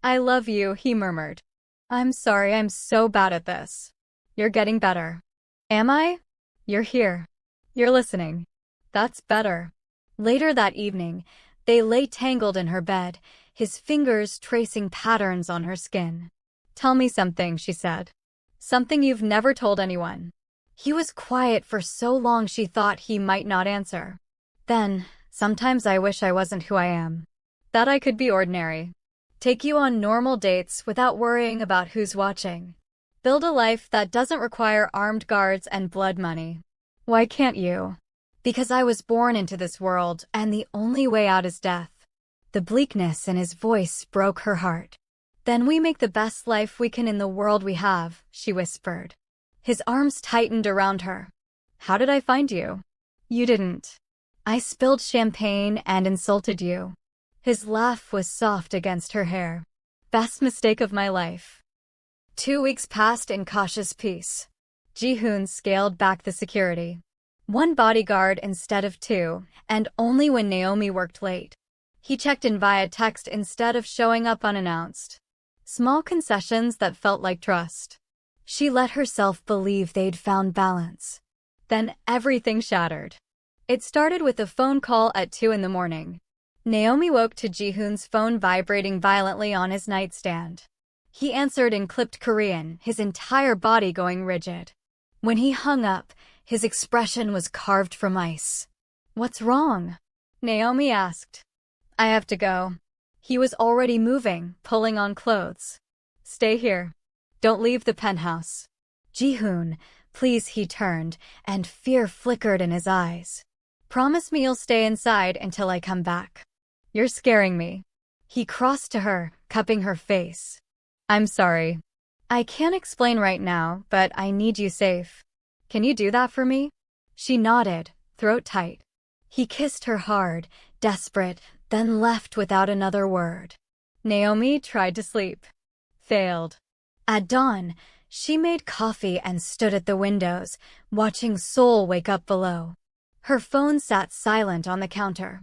I love you, he murmured. I'm sorry I'm so bad at this. You're getting better. Am I? You're here. You're listening. That's better. Later that evening, they lay tangled in her bed, his fingers tracing patterns on her skin. Tell me something, she said. Something you've never told anyone. He was quiet for so long she thought he might not answer. Then, sometimes I wish I wasn't who I am. That I could be ordinary. Take you on normal dates without worrying about who's watching. Build a life that doesn't require armed guards and blood money. Why can't you? Because I was born into this world, and the only way out is death. The bleakness in his voice broke her heart. Then we make the best life we can in the world we have, she whispered. His arms tightened around her. How did I find you? You didn't. I spilled champagne and insulted you. His laugh was soft against her hair. Best mistake of my life. 2 weeks passed in cautious peace. Ji-hoon scaled back the security. 1 bodyguard instead of 2, and only when Naomi worked late. He checked in via text instead of showing up unannounced. Small concessions that felt like trust. She let herself believe they'd found balance. Then everything shattered. It started with a phone call at 2 in the morning. Naomi woke to Ji-hoon's phone vibrating violently on his nightstand. He answered in clipped Korean, his entire body going rigid. When he hung up, his expression was carved from ice. What's wrong? Naomi asked. I have to go. He was already moving, pulling on clothes. Stay here. Don't leave the penthouse. Ji-hoon, please, he turned, and fear flickered in his eyes. Promise me you'll stay inside until I come back. You're scaring me. He crossed to her, cupping her face. I'm sorry. I can't explain right now, but I need you safe. Can you do that for me? She nodded, throat tight. He kissed her hard, desperate, then left without another word. Naomi tried to sleep. Failed. At dawn, she made coffee and stood at the windows, watching Seoul wake up below. Her phone sat silent on the counter.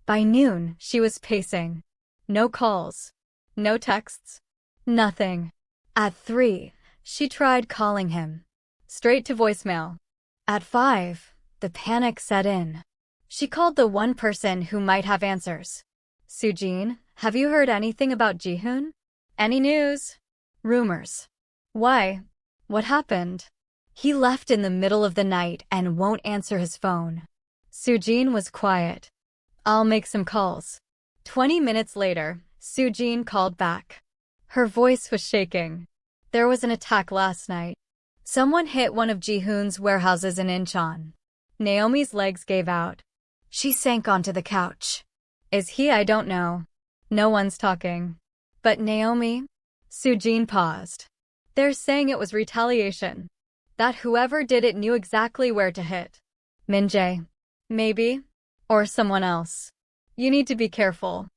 By noon, she was pacing. No calls. No texts. Nothing. At 3, she tried calling him. Straight to voicemail. At 5, the panic set in. She called the one person who might have answers. Soo-jin, have you heard anything about Ji-hoon? Any news? Rumors. Why? What happened? He left in the middle of the night and won't answer his phone. Soo-jin was quiet. I'll make some calls. 20 minutes later, Soo-jin called back. Her voice was shaking. There was an attack last night. Someone hit one of Ji-hoon's warehouses in Incheon. Naomi's legs gave out. She sank onto the couch. Is he? I don't know. No one's talking. But Naomi? Soo-jin paused. They're saying it was retaliation. That whoever did it knew exactly where to hit. Min-jae. Maybe. Or someone else. You need to be careful.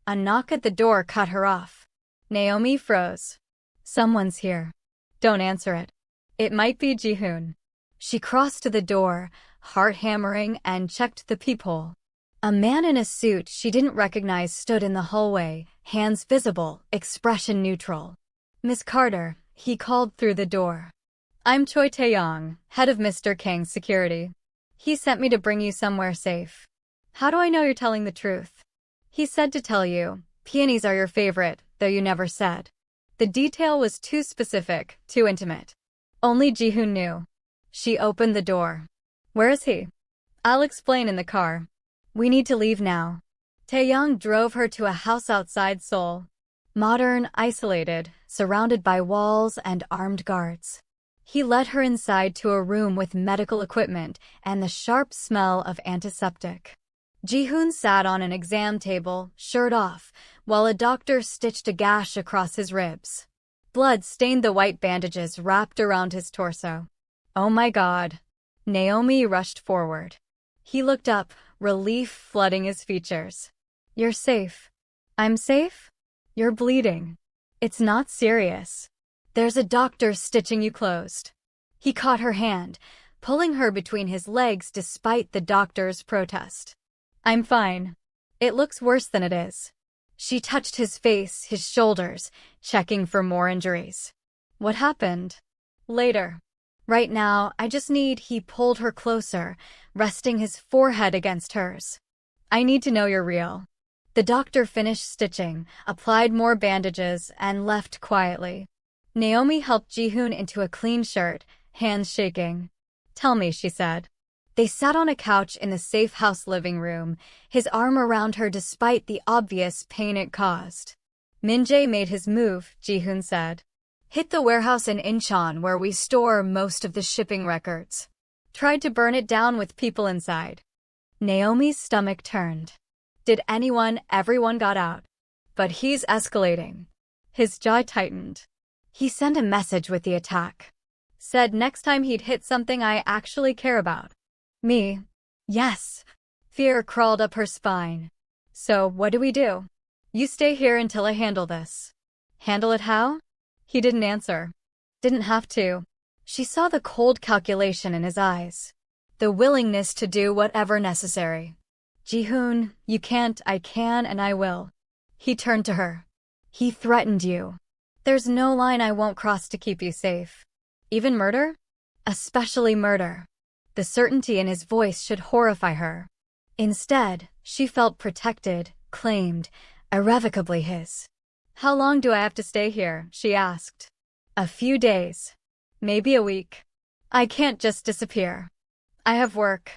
A knock at the door cut her off. Naomi froze. Someone's here. Don't answer it. It might be Ji-hoon. She crossed to the door, heart hammering, and checked the peephole. A man in a suit she didn't recognize stood in the hallway, hands visible, expression neutral. Miss Carter, he called through the door. I'm Choi Tae-young, head of Mr. Kang's security. He sent me to bring you somewhere safe. How do I know you're telling the truth? He said to tell you, peonies are your favorite, though you never said. The detail was too specific, too intimate. Only Ji-hoon knew. She opened the door. Where is he? I'll explain in the car. We need to leave now. Tae-young drove her to a house outside Seoul. Modern, isolated, surrounded by walls and armed guards. He led her inside to a room with medical equipment and the sharp smell of antiseptic. Ji-hoon sat on an exam table, shirt off, while a doctor stitched a gash across his ribs. Blood stained the white bandages wrapped around his torso. Oh my God. Naomi rushed forward. He looked up, relief flooding his features. You're safe. I'm safe? You're bleeding. It's not serious. There's a doctor stitching you closed. He caught her hand, pulling her between his legs despite the doctor's protest. I'm fine. It looks worse than it is. She touched his face, his shoulders, checking for more injuries. What happened? Later. Right now, I just need. He pulled her closer, resting his forehead against hers. I need to know you're real. The doctor finished stitching, applied more bandages, and left quietly. Naomi helped Ji-hoon into a clean shirt, hands shaking. Tell me, she said. They sat on a couch in the safe house living room, his arm around her despite the obvious pain it caused. Min-jae made his move, Ji-hoon said. Hit the warehouse in Incheon where we store most of the shipping records. Tried to burn it down with people inside. Naomi's stomach turned. Did everyone got out. But he's escalating. His jaw tightened. He sent a message with the attack. Said next time he'd hit something I actually care about. Me? Yes. Fear crawled up her spine. So, what do we do? You stay here until I handle this. Handle it how? He didn't answer. Didn't have to. She saw the cold calculation in his eyes. The willingness to do whatever necessary. Ji-hoon, you can't. I can and I will. He turned to her. He threatened you. There's no line I won't cross to keep you safe. Even murder? Especially murder. The certainty in his voice should horrify her. Instead, she felt protected, claimed, irrevocably his. How long do I have to stay here? She asked. A few days. Maybe a week. I can't just disappear. I have work.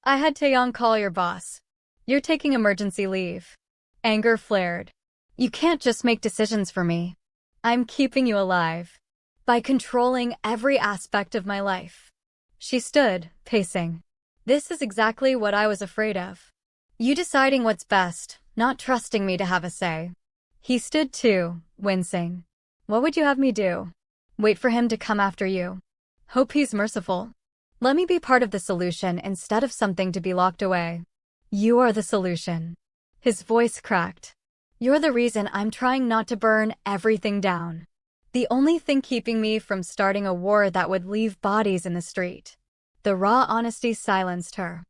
I had Tae-young call your boss. You're taking emergency leave. Anger flared. You can't just make decisions for me. I'm keeping you alive. By controlling every aspect of my life. She stood, pacing. This is exactly what I was afraid of. You deciding what's best, not trusting me to have a say. He stood too, wincing. What would you have me do? Wait for him to come after you. Hope he's merciful. Let me be part of the solution instead of something to be locked away. You are the solution. His voice cracked. You're the reason I'm trying not to burn everything down. The only thing keeping me from starting a war that would leave bodies in the street." The raw honesty silenced her.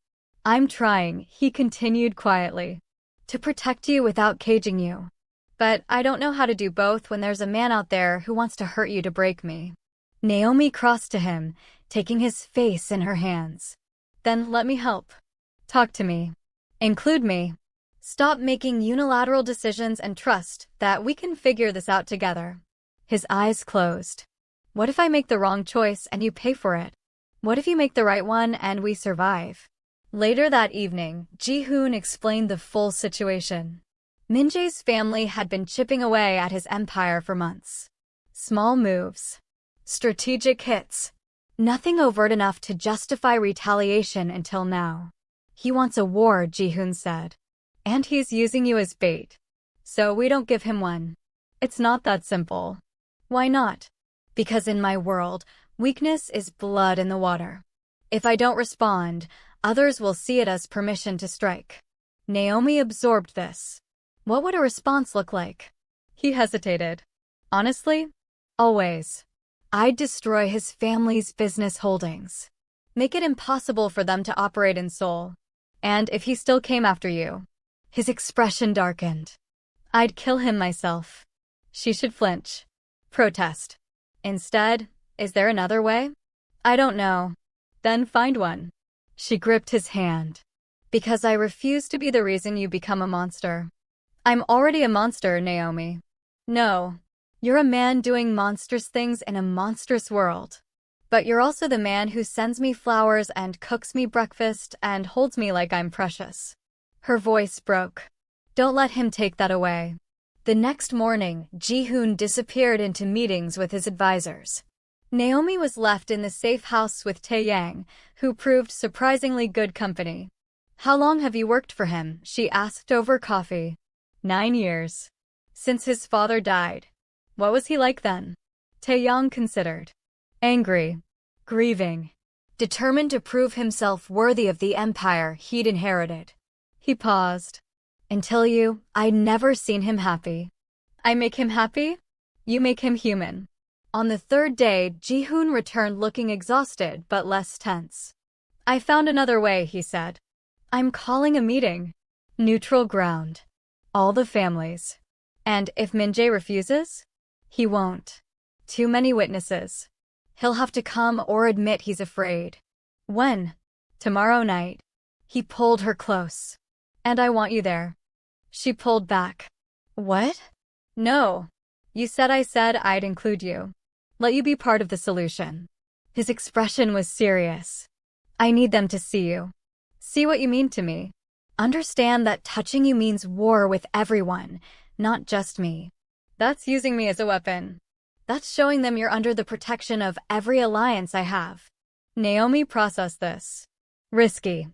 "I'm trying," he continued quietly, "to protect you without caging you. But I don't know how to do both when there's a man out there who wants to hurt you to break me." Naomi crossed to him, taking his face in her hands. "Then let me help. Talk to me. Include me. Stop making unilateral decisions and trust that we can figure this out together." His eyes closed. "What if I make the wrong choice and you pay for it? What if you make the right one and we survive?" Later that evening, Ji-hoon explained the full situation. Min-jae's family had been chipping away at his empire for months. Small moves. Strategic hits. Nothing overt enough to justify retaliation until now. "He wants a war," Ji-hoon said. "And he's using you as bait. So we don't give him one." "It's not that simple." "Why not?" "Because in my world, weakness is blood in the water. If I don't respond, others will see it as permission to strike." Naomi absorbed this. What would a response look like? He hesitated. "Honestly, always. I'd destroy his family's business holdings. Make it impossible for them to operate in Seoul. And if he still came after you," his expression darkened, "I'd kill him myself." She should flinch. Protest. Instead, "Is there another way?" "I don't know." "Then find one." She gripped his hand. "Because I refuse to be the reason you become a monster." "I'm already a monster, Naomi." "No. You're a man doing monstrous things in a monstrous world. But you're also the man who sends me flowers and cooks me breakfast and holds me like I'm precious." Her voice broke. "Don't let him take that away." The next morning, Ji-hoon disappeared into meetings with his advisors. Naomi was left in the safe house with Tae-yang, who proved surprisingly good company. "How long have you worked for him?" she asked over coffee. 9 years. Since his father died." "What was he like then?" Tae-yang considered. "Angry. Grieving. Determined to prove himself worthy of the empire he'd inherited." He paused. "Until I'd never seen him happy." "I make him happy? You make him human." On the third day, Ji-hoon returned looking exhausted but less tense. "I found another way," he said. "I'm calling a meeting. Neutral ground. All the families. And if Min-jae refuses?" "He won't. Too many witnesses. He'll have to come or admit he's afraid." "When?" "Tomorrow night." He pulled her close. "And I want you there." She pulled back. "What?" "No. You said I said I'd include you. Let you be part of the solution." His expression was serious. "I need them to see you. See what you mean to me. Understand that touching you means war with everyone, not just me." "That's using me as a weapon." "That's showing them you're under the protection of every alliance I have." Naomi processed this. Risky.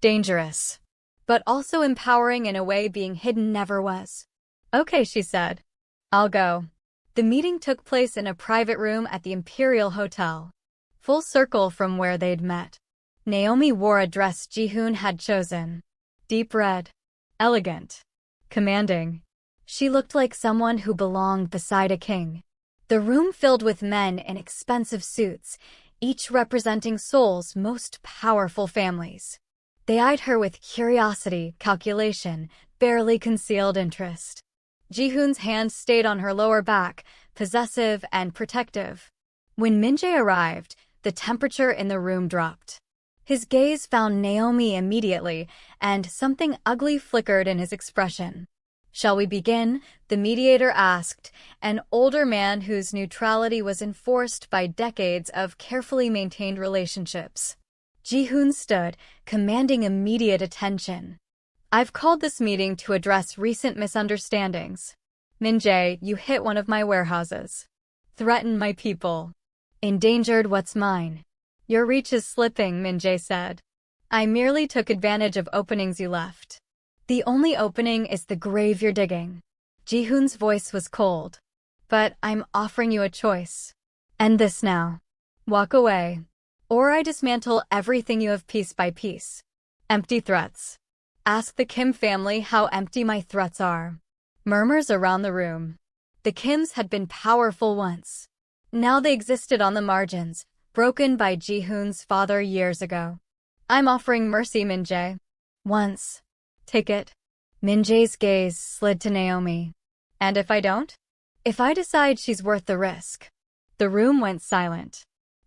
Dangerous. But also empowering in a way being hidden never was. "Okay," she said. "I'll go." The meeting took place in a private room at the Imperial Hotel. Full circle from where they'd met. Naomi wore a dress Ji-hoon had chosen. Deep red. Elegant. Commanding. She looked like someone who belonged beside a king. The room filled with men in expensive suits, each representing Seoul's most powerful families. They eyed her with curiosity, calculation, barely concealed interest. Ji-hoon's hand stayed on her lower back, possessive and protective. When Min-jae arrived, the temperature in the room dropped. His gaze found Naomi immediately, and something ugly flickered in his expression. "Shall we begin?" the mediator asked, an older man whose neutrality was enforced by decades of carefully maintained relationships. Ji-hoon stood, commanding immediate attention. "I've called this meeting to address recent misunderstandings. Min-jae, you hit one of my warehouses. Threatened my people. Endangered what's mine. Your reach is slipping," Min-jae said. "I merely took advantage of openings you left. The only opening is the grave you're digging." Ji-hoon's voice was cold. "But I'm offering you a choice. End this now. Walk away. Or I dismantle everything you have piece by piece." "Empty threats. Ask the Kim family how empty my threats are." Murmurs around the room. The Kims had been powerful once. Now they existed on the margins, broken by Ji-hoon's father years ago. I'm offering mercy, Min-jae. Once. Take it. Min-jae's gaze slid to Naomi. And if I don't? If I decide she's worth the risk. The room went silent.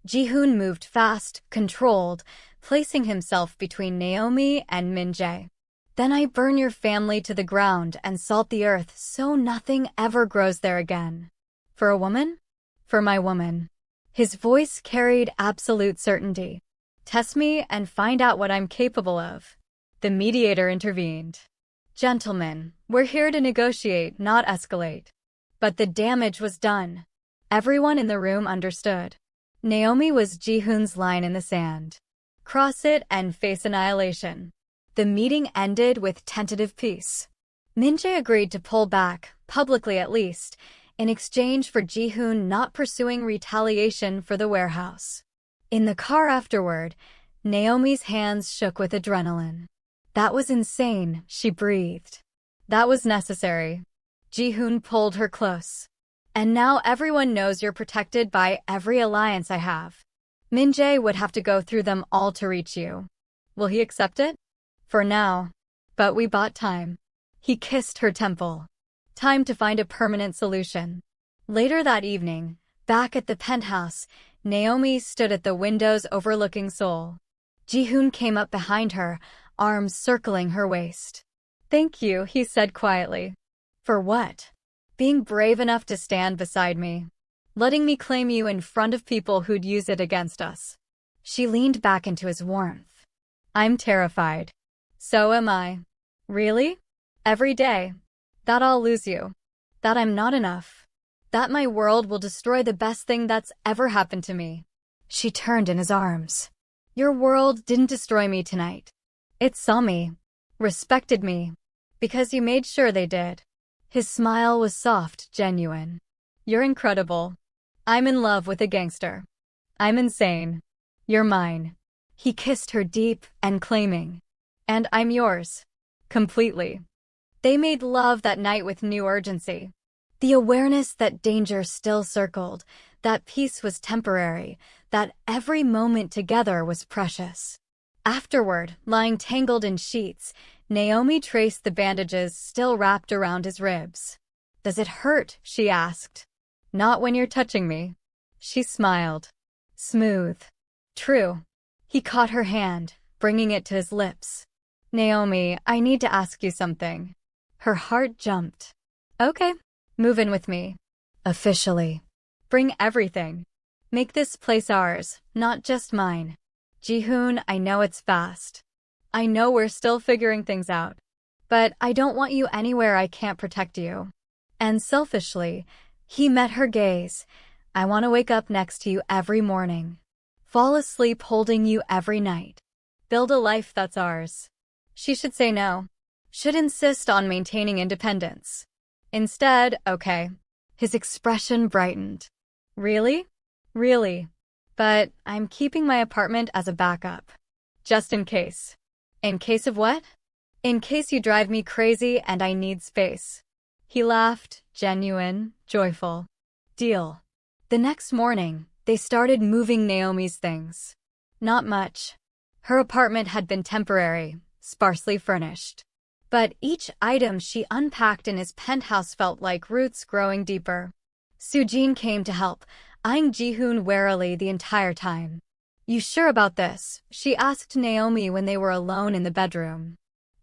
Ji-hoon moved fast, controlled, placing himself between Naomi and Min-jae. Then I burn your family to the ground and salt the earth so nothing ever grows there again. For a woman? For my woman. His voice carried absolute certainty. Test me and find out what I'm capable of. The mediator intervened. Gentlemen, we're here to negotiate, not escalate. But the damage was done. Everyone in the room understood. Naomi was Ji-hoon's line in the sand. Cross it and face annihilation. The meeting ended with tentative peace. Min-jae agreed to pull back, publicly at least, in exchange for Ji-hoon not pursuing retaliation for the warehouse. In the car afterward, Naomi's hands shook with adrenaline. That was insane, she breathed. That was necessary. Ji-hoon pulled her close. And now everyone knows you're protected by every alliance I have. Min-jae would have to go through them all to reach you. Will he accept it? For now. But we bought time. He kissed her temple. Time to find a permanent solution. Later that evening, back at the penthouse, Naomi stood at the windows overlooking Seoul. Ji-hoon came up behind her, arms circling her waist. Thank you, he said quietly. For what? Being brave enough to stand beside me. Letting me claim you in front of people who'd use it against us. She leaned back into his warmth. I'm terrified. So am I. Really? Every day. That I'll lose you. That I'm not enough. That my world will destroy the best thing that's ever happened to me. She turned in his arms. Your world didn't destroy me tonight. It saw me. Respected me. Because you made sure they did. His smile was soft, genuine. You're incredible. I'm in love with a gangster. I'm insane. You're mine. He kissed her deep and claiming. And I'm yours. Completely. They made love that night with new urgency. The awareness that danger still circled, that peace was temporary, that every moment together was precious. Afterward, lying tangled in sheets, Naomi traced the bandages still wrapped around his ribs. Does it hurt? She asked. Not when you're touching me. She smiled. Smooth. True. He caught her hand, bringing it to his lips. Naomi, I need to ask you something. Her heart jumped. Okay. Move in with me. Officially. Bring everything. Make this place ours, not just mine. Ji-hoon, I know it's fast. I know we're still figuring things out. But I don't want you anywhere I can't protect you. And selfishly, he met her gaze. I want to wake up next to you every morning. Fall asleep holding you every night. Build a life that's ours. She should say no. Should insist on maintaining independence. Instead, okay. His expression brightened. Really? Really. But I'm keeping my apartment as a backup. Just in case. In case of what? In case you drive me crazy and I need space. He laughed, genuine, joyful. Deal. The next morning, they started moving Naomi's things. Not much. Her apartment had been temporary, sparsely furnished. But each item she unpacked in his penthouse felt like roots growing deeper. Soo-jin came to help, eyeing Ji-hoon warily the entire time. You sure about this? She asked Naomi when they were alone in the bedroom.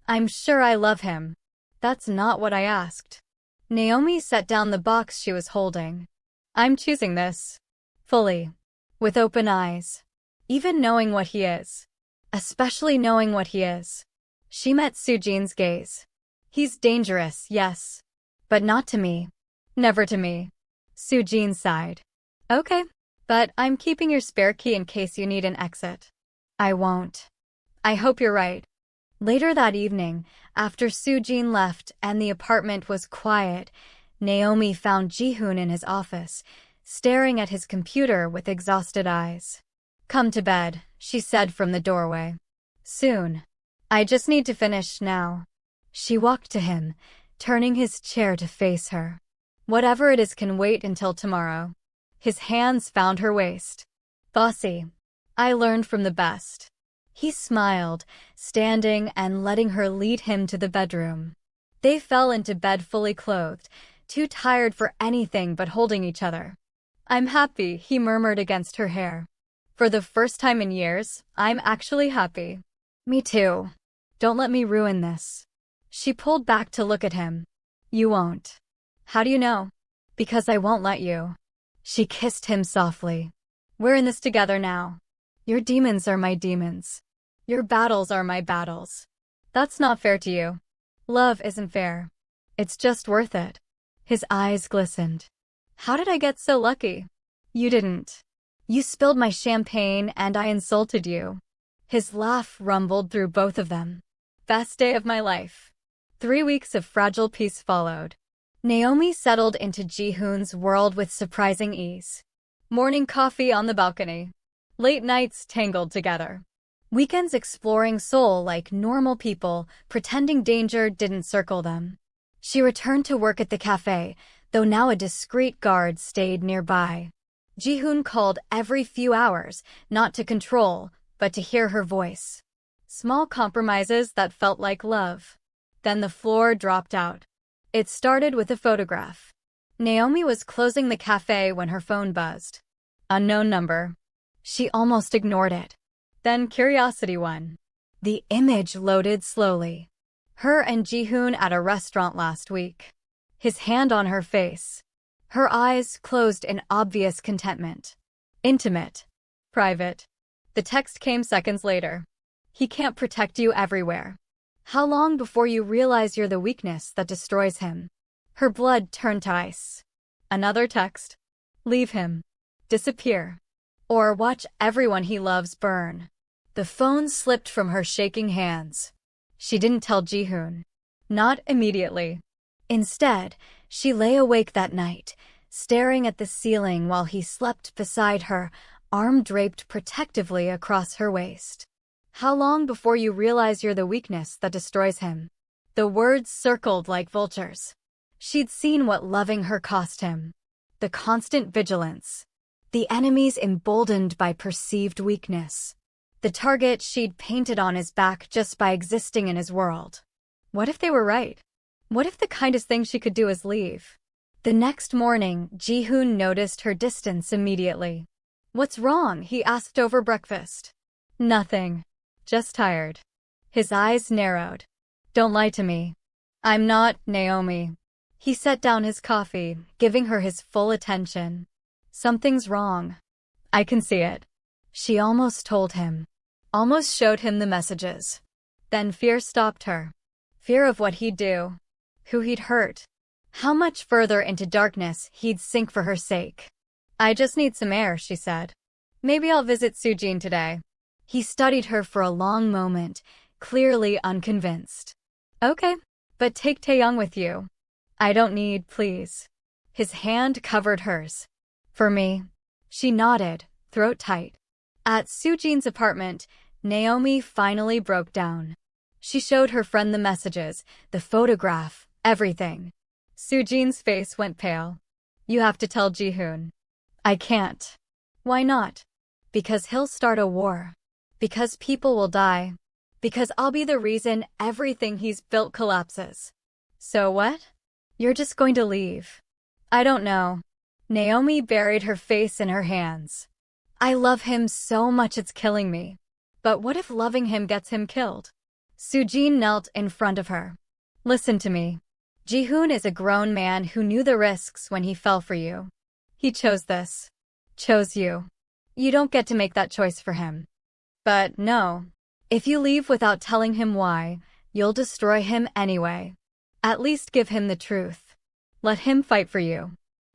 I'm sure I love him. That's not what I asked. Naomi set down the box she was holding. I'm choosing this. Fully. With open eyes. Even knowing what he is. Especially knowing what he is. She met Soo-jin's gaze. He's dangerous, yes. But not to me. Never to me. Soo-jin sighed. Okay. But I'm keeping your spare key in case you need an exit. I won't. I hope you're right. Later that evening, after Soo-jin left and the apartment was quiet, Naomi found Ji-hoon in his office, staring at his computer with exhausted eyes. Come to bed, she said from the doorway. Soon. I just need to finish now. She walked to him, turning his chair to face her. Whatever it is can wait until tomorrow. His hands found her waist. Bossy. I learned from the best. He smiled, standing and letting her lead him to the bedroom. They fell into bed fully clothed, too tired for anything but holding each other. I'm happy, he murmured against her hair. For the first time in years, I'm actually happy. Me too. Don't let me ruin this. She pulled back to look at him. You won't. How do you know? Because I won't let you. She kissed him softly. We're in this together now. Your demons are my demons. Your battles are my battles. That's not fair to you. Love isn't fair. It's just worth it. His eyes glistened. How did I get so lucky? You didn't. You spilled my champagne and I insulted you. His laugh rumbled through both of them. Best day of my life. 3 weeks of fragile peace followed. Naomi settled into Ji-hoon's world with surprising ease. Morning coffee on the balcony. Late nights tangled together. Weekends exploring Seoul like normal people, pretending danger didn't circle them. She returned to work at the cafe, though now a discreet guard stayed nearby. Ji-hoon called every few hours, not to control, but to hear her voice. Small compromises that felt like love. Then the floor dropped out. It started with a photograph. Naomi was closing the cafe when her phone buzzed. Unknown number. She almost ignored it. Then curiosity won. The image loaded slowly. Her and Ji-hoon at a restaurant last week. His hand on her face. Her eyes closed in obvious contentment. Intimate. Private. The text came seconds later. He can't protect you everywhere. How long before you realize you're the weakness that destroys him? Her blood turned to ice. Another text. Leave him. Disappear. Or watch everyone he loves burn. The phone slipped from her shaking hands. She didn't tell Ji-hoon. Not immediately. Instead, she lay awake that night, staring at the ceiling while he slept beside her, arm draped protectively across her waist. How long before you realize you're the weakness that destroys him? The words circled like vultures. She'd seen what loving her cost him. The constant vigilance. The enemies emboldened by perceived weakness. The target she'd painted on his back just by existing in his world. What if they were right? What if the kindest thing she could do is leave? The next morning, Ji-hoon noticed her distance immediately. What's wrong? He asked over breakfast. Nothing. Just tired. His eyes narrowed. Don't lie to me. I'm not Naomi. He set down his coffee, giving her his full attention. Something's wrong. I can see it. She almost told him. Almost showed him the messages. Then fear stopped her. Fear of what he'd do. Who he'd hurt. How much further into darkness he'd sink for her sake. I just need some air, she said. Maybe I'll visit Sujin today. He studied her for a long moment, clearly unconvinced. Okay, but take Taeyong with you. I don't need, please. His hand covered hers. For me. She nodded, throat tight. At Sujin's apartment, Naomi finally broke down. She showed her friend the messages, the photograph, everything. Sujin's face went pale. You have to tell Ji-hoon. I can't. Why not? Because he'll start a war. Because people will die. Because I'll be the reason everything he's built collapses. So what? You're just going to leave. I don't know. Naomi buried her face in her hands. I love him so much it's killing me. But what if loving him gets him killed? Sujin knelt in front of her. Listen to me. Ji-hoon is a grown man who knew the risks when he fell for you. He chose this. Chose you. You don't get to make that choice for him. But no. If you leave without telling him why, you'll destroy him anyway. At least give him the truth. Let him fight for you.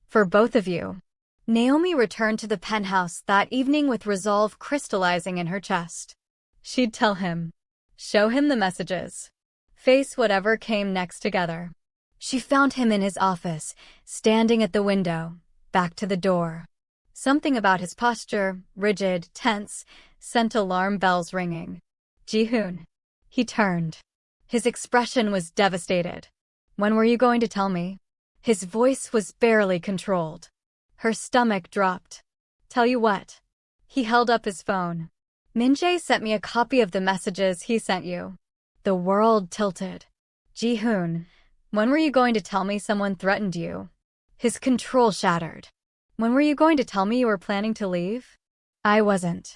For both of you. Naomi returned to the penthouse that evening with resolve crystallizing in her chest. She'd tell him. Show him the messages. Face whatever came next together. She found him in his office, standing at the window, back to the door. Something about his posture, rigid, tense, sent alarm bells ringing. Ji-hoon. He turned. His expression was devastated. When were you going to tell me? His voice was barely controlled. Her stomach dropped. Tell you what. He held up his phone. Min-jae sent me a copy of the messages he sent you. The world tilted. Ji-hoon, when were you going to tell me someone threatened you? His control shattered. When were you going to tell me you were planning to leave? I wasn't.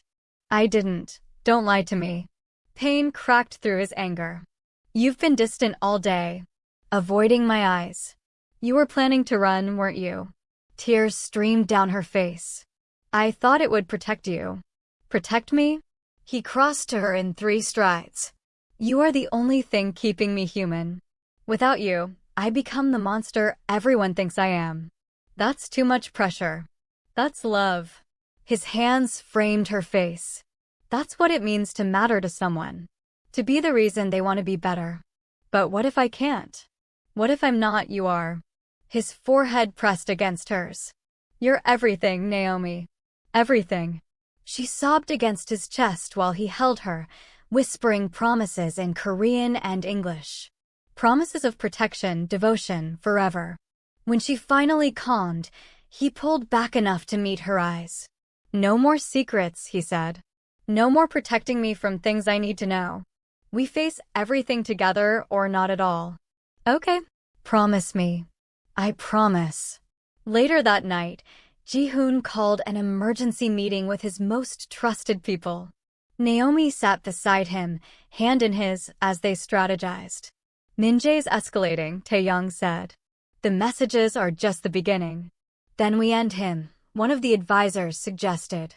I didn't. Don't lie to me. Pain cracked through his anger. You've been distant all day, avoiding my eyes. You were planning to run, weren't you? Tears streamed down her face. I thought it would protect you. Protect me? He crossed to her in 3 strides. You are the only thing keeping me human. Without you, I become the monster everyone thinks I am. That's too much pressure. That's love. His hands framed her face. That's what it means to matter to someone. To be the reason they want to be better. But what if I can't? What if I'm not, you are? His forehead pressed against hers. You're everything, Naomi. Everything. She sobbed against his chest while he held her, whispering promises in Korean and English. Promises of protection, devotion, forever. When she finally calmed, he pulled back enough to meet her eyes. No more secrets, he said. No more protecting me from things I need to know. We face everything together or not at all. Okay. Promise me. I promise. Later that night, Ji-hoon called an emergency meeting with his most trusted people. Naomi sat beside him, hand in his, as they strategized. Min-jae's escalating, Tae-young said. The messages are just the beginning. Then we end him, one of the advisors suggested.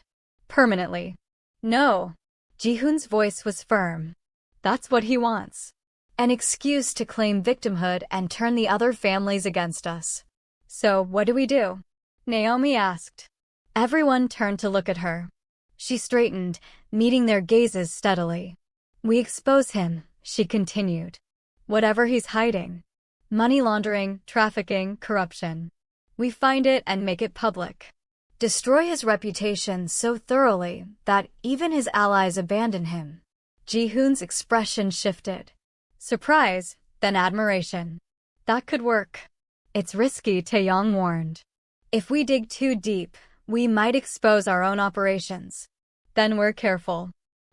Permanently. No. Ji-hoon's voice was firm. That's what he wants. An excuse to claim victimhood and turn the other families against us. So, what do we do? Naomi asked. Everyone turned to look at her. She straightened, meeting their gazes steadily. We expose him, she continued. Whatever he's hiding. Money laundering, trafficking, corruption. We find it and make it public. Destroy his reputation so thoroughly that even his allies abandon him. Ji-hoon's expression shifted. Surprise, then admiration. That could work. It's risky, Tae-young warned. If we dig too deep, we might expose our own operations. Then we're careful.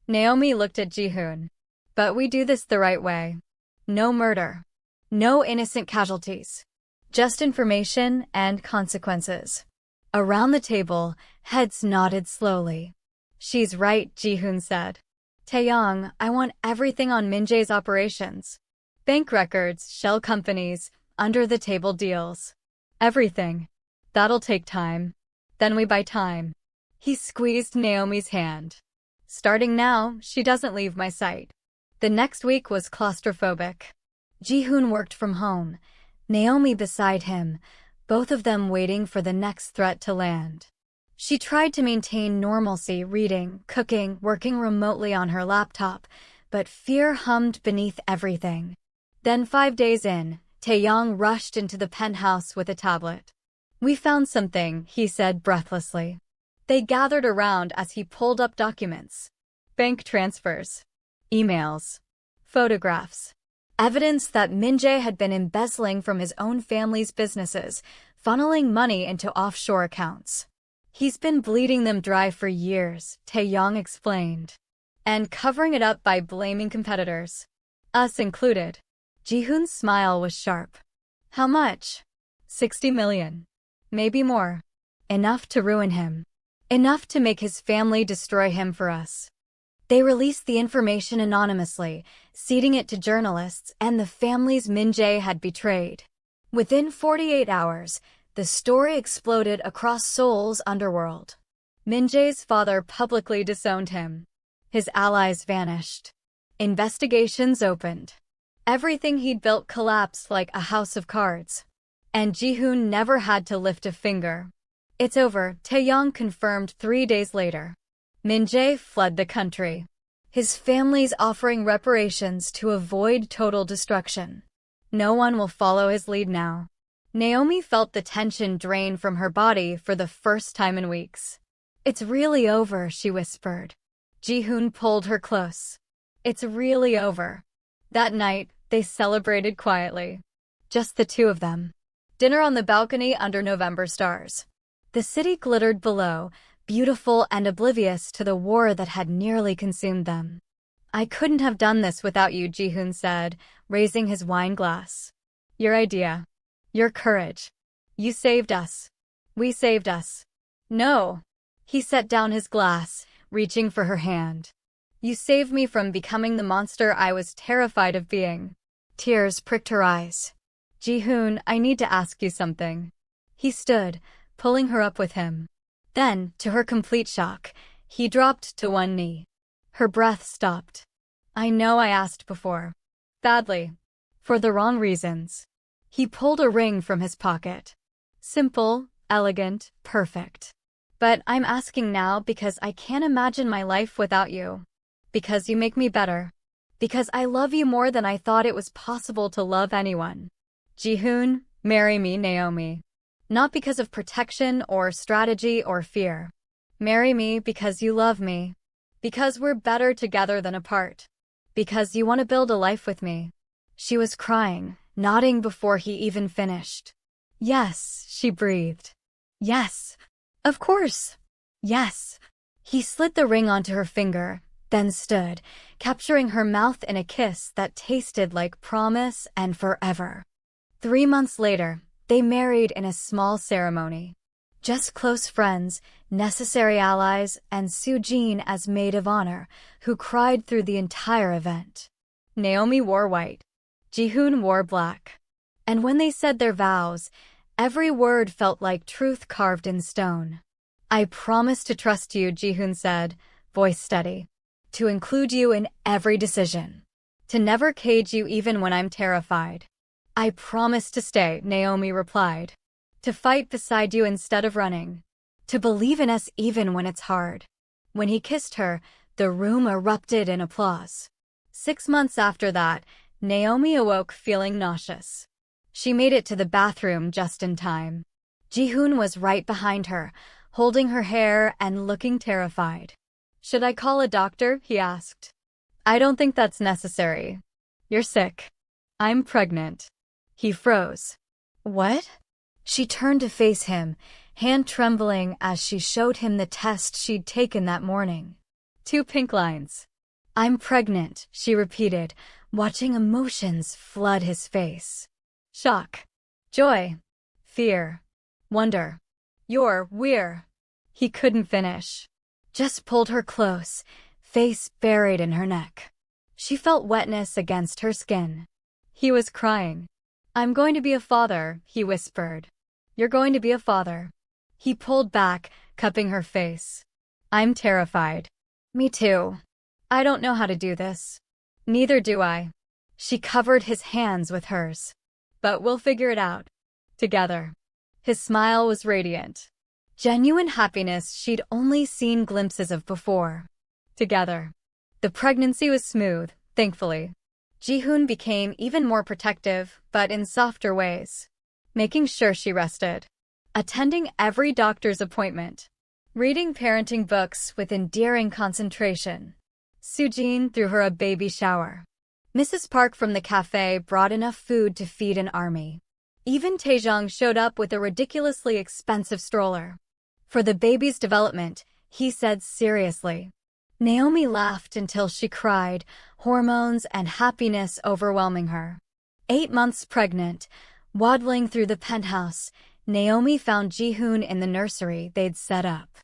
Naomi looked at Ji-hoon. But we do this the right way. No murder. No innocent casualties. Just information and consequences. Around the table, heads nodded slowly. She's right, Ji-hoon said. Tae-young, I want everything on Min-jae's operations. Bank records, shell companies, under-the-table deals. Everything. That'll take time. Then we buy time. He squeezed Naomi's hand. Starting now, she doesn't leave my sight. The next week was claustrophobic. Ji-hoon worked from home, Naomi beside him, both of them waiting for the next threat to land. She tried to maintain normalcy, reading, cooking, working remotely on her laptop, but fear hummed beneath everything. Then 5 days in, Tae-young rushed into the penthouse with a tablet. We found something, he said breathlessly. They gathered around as he pulled up documents. Bank transfers. Emails. Photographs. Evidence that Min-jae had been embezzling from his own family's businesses, funneling money into offshore accounts. He's been bleeding them dry for years, Tae-young explained. And covering it up by blaming competitors. Us included. Ji-hoon's smile was sharp. How much? 60 million. Maybe more. Enough to ruin him. Enough to make his family destroy him for us. They released the information anonymously, ceding it to journalists and the families Min-jae had betrayed. Within 48 hours, the story exploded across Seoul's underworld. Min-jae's father publicly disowned him. His allies vanished. Investigations opened. Everything he'd built collapsed like a house of cards. And Ji-hoon never had to lift a finger. It's over, Tae-young confirmed 3 days later. Min-jae fled the country. His family's offering reparations to avoid total destruction. No one will follow his lead now. Naomi felt the tension drain from her body for the first time in weeks. It's really over, she whispered. Ji-hoon pulled her close. It's really over. That night, they celebrated quietly. Just the two of them. Dinner on the balcony under November stars. The city glittered below, beautiful and oblivious to the war that had nearly consumed them. I couldn't have done this without you, Ji-hoon said, raising his wine glass. Your idea. Your courage. You saved us. We saved us. No. He set down his glass, reaching for her hand. You saved me from becoming the monster I was terrified of being. Tears pricked her eyes. Ji-hoon, I need to ask you something. He stood, pulling her up with him. Then, to her complete shock, he dropped to one knee. Her breath stopped. I know I asked before. Badly. For the wrong reasons. He pulled a ring from his pocket. Simple, elegant, perfect. But I'm asking now because I can't imagine my life without you. Because you make me better. Because I love you more than I thought it was possible to love anyone. Ji-hoon, marry me, Naomi. Not because of protection or strategy or fear. Marry me because you love me. Because we're better together than apart. Because you want to build a life with me. She was crying, nodding before he even finished. Yes, she breathed. Yes. Of course. Yes. He slid the ring onto her finger, then stood, capturing her mouth in a kiss that tasted like promise and forever. 3 months later, they married in a small ceremony. Just close friends, necessary allies, and Soo-jin as maid of honor, who cried through the entire event. Naomi wore white. Ji-hoon wore black. And when they said their vows, every word felt like truth carved in stone. I promise to trust you, Ji-hoon said, voice steady. To include you in every decision. To never cage you even when I'm terrified. I promise to stay, Naomi replied. To fight beside you instead of running. To believe in us even when it's hard. When he kissed her, the room erupted in applause. 6 months after that, Naomi awoke feeling nauseous. She made it to the bathroom just in time. Ji-hoon was right behind her, holding her hair and looking terrified. Should I call a doctor? He asked. I don't think that's necessary. You're sick. I'm pregnant. He froze. What? She turned to face him, hand trembling as she showed him the test she'd taken that morning. 2 pink lines. I'm pregnant, she repeated, watching emotions flood his face. Shock. Joy. Fear. Wonder. We're. He couldn't finish. Just pulled her close, face buried in her neck. She felt wetness against her skin. He was crying. I'm going to be a father, he whispered. You're going to be a father. He pulled back, cupping her face. I'm terrified. Me too. I don't know how to do this. Neither do I. She covered his hands with hers. But we'll figure it out. Together. His smile was radiant. Genuine happiness she'd only seen glimpses of before. Together. The pregnancy was smooth, thankfully. Ji-hoon became even more protective, but in softer ways. Making sure she rested. Attending every doctor's appointment. Reading parenting books with endearing concentration. Soo-jin threw her a baby shower. Mrs. Park from the cafe brought enough food to feed an army. Even Taejong showed up with a ridiculously expensive stroller. For the baby's development, he said seriously. Naomi laughed until she cried, hormones and happiness overwhelming her. 8 months pregnant, waddling through the penthouse, Naomi found Ji-hoon in the nursery they'd set up.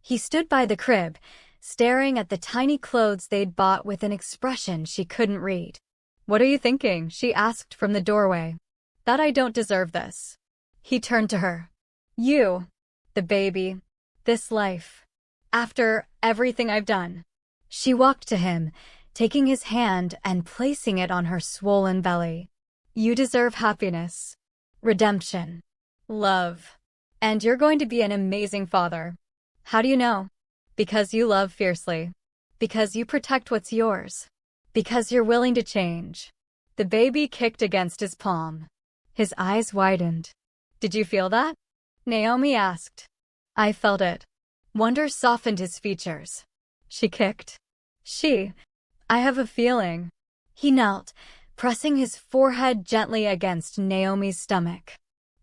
He stood by the crib, staring at the tiny clothes they'd bought with an expression she couldn't read. What are you thinking? She asked from the doorway. That I don't deserve this. He turned to her. You, the baby, this life. After everything I've done. She walked to him, taking his hand and placing it on her swollen belly. You deserve happiness, redemption, love. And you're going to be an amazing father. How do you know? Because you love fiercely. Because you protect what's yours. Because you're willing to change. The baby kicked against his palm. His eyes widened. Did you feel that? Naomi asked. I felt it. Wonder softened his features. She kicked. I have a feeling. He knelt, pressing his forehead gently against Naomi's stomach.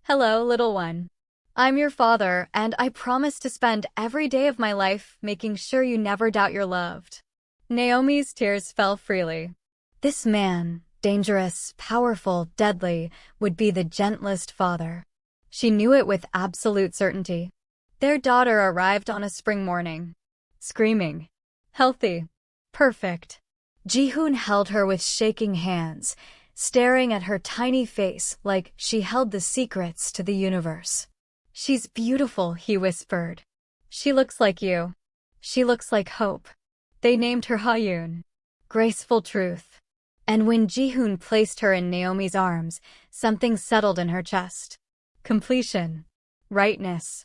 "Hello, little one. I'm your father, and I promise to spend every day of my life making sure you never doubt you're loved." Naomi's tears fell freely. This man, dangerous, powerful, deadly, would be the gentlest father. She knew it with absolute certainty. Their daughter arrived on a spring morning, screaming, healthy, perfect. Ji-hoon held her with shaking hands, staring at her tiny face like she held the secrets to the universe. "She's beautiful," he whispered. "She looks like you. She looks like hope." They named her Ha-yoon, graceful truth. And when Ji-hoon placed her in Naomi's arms, something settled in her chest. Completion. Rightness.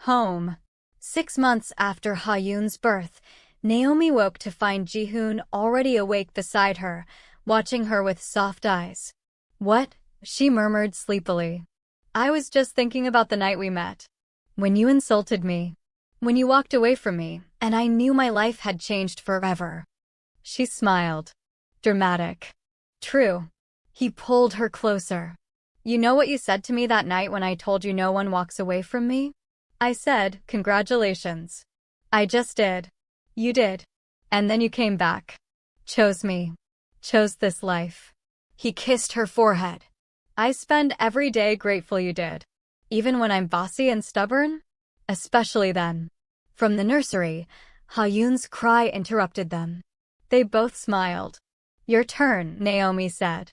Home. 6 months after Ha-yoon's birth, Naomi woke to find Ji-hoon already awake beside her, watching her with soft eyes. "What?" she murmured sleepily. "I was just thinking about the night we met. When you insulted me. When you walked away from me, and I knew my life had changed forever." She smiled. Dramatic. "True." He pulled her closer. "You know what you said to me that night when I told you no one walks away from me? I said, 'Congratulations.' I just did. You did. And then you came back. Chose me. Chose this life." He kissed her forehead. "I spend every day grateful you did. Even when I'm bossy and stubborn? Especially then." From the nursery, Ha-yoon's cry interrupted them. They both smiled. "Your turn," Naomi said.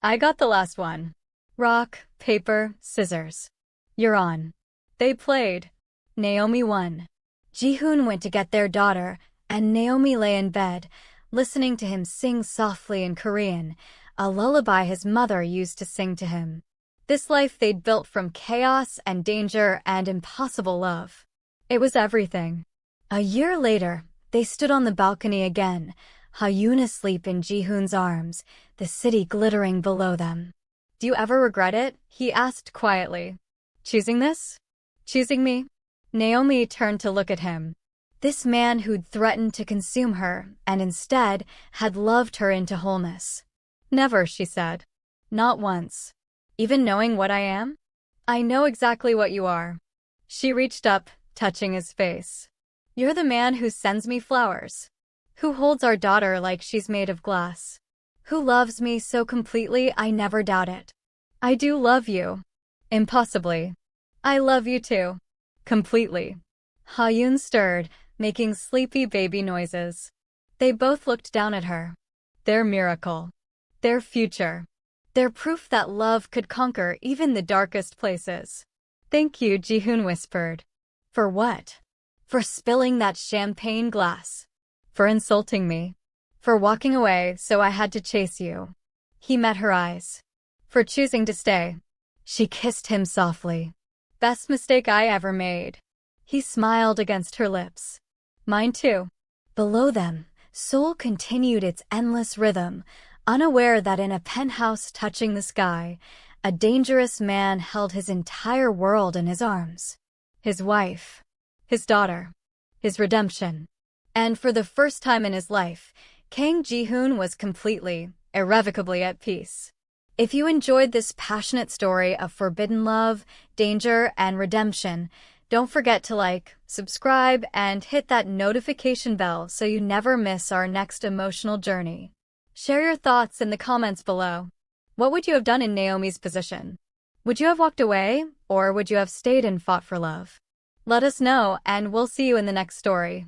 "I got the last one. Rock, paper, scissors. You're on." They played. Naomi won. Ji-hoon went to get their daughter, and Naomi lay in bed, listening to him sing softly in Korean, a lullaby his mother used to sing to him. This life they'd built from chaos and danger and impossible love. It was everything. A year later, they stood on the balcony again, Ha-yoon asleep in Ji-hoon's arms, the city glittering below them. "Do you ever regret it?" he asked quietly. "Choosing this? Choosing me?" Naomi turned to look at him. This man who'd threatened to consume her, and instead had loved her into wholeness. "Never," she said. "Not once. Even knowing what I am? I know exactly what you are." She reached up, touching his face. "You're the man who sends me flowers. Who holds our daughter like she's made of glass. Who loves me so completely I never doubt it. I do love you. Impossibly. I love you too. Completely." Ha-yoon stirred, making sleepy baby noises. They both looked down at her. Their miracle. Their future. Their proof that love could conquer even the darkest places. "Thank you," Ji-hoon whispered. "For what?" "For spilling that champagne glass. For insulting me. For walking away so I had to chase you." He met her eyes. "For choosing to stay." She kissed him softly. "Best mistake I ever made." He smiled against her lips. "Mine too." Below them, Seoul continued its endless rhythm, unaware that in a penthouse touching the sky, a dangerous man held his entire world in his arms. His wife. His daughter. His redemption. And for the first time in his life, Kang Ji-hoon was completely, irrevocably at peace. If you enjoyed this passionate story of forbidden love, danger, and redemption, don't forget to like, subscribe, and hit that notification bell so you never miss our next emotional journey. Share your thoughts in the comments below. What would you have done in Naomi's position? Would you have walked away, or would you have stayed and fought for love? Let us know, and we'll see you in the next story.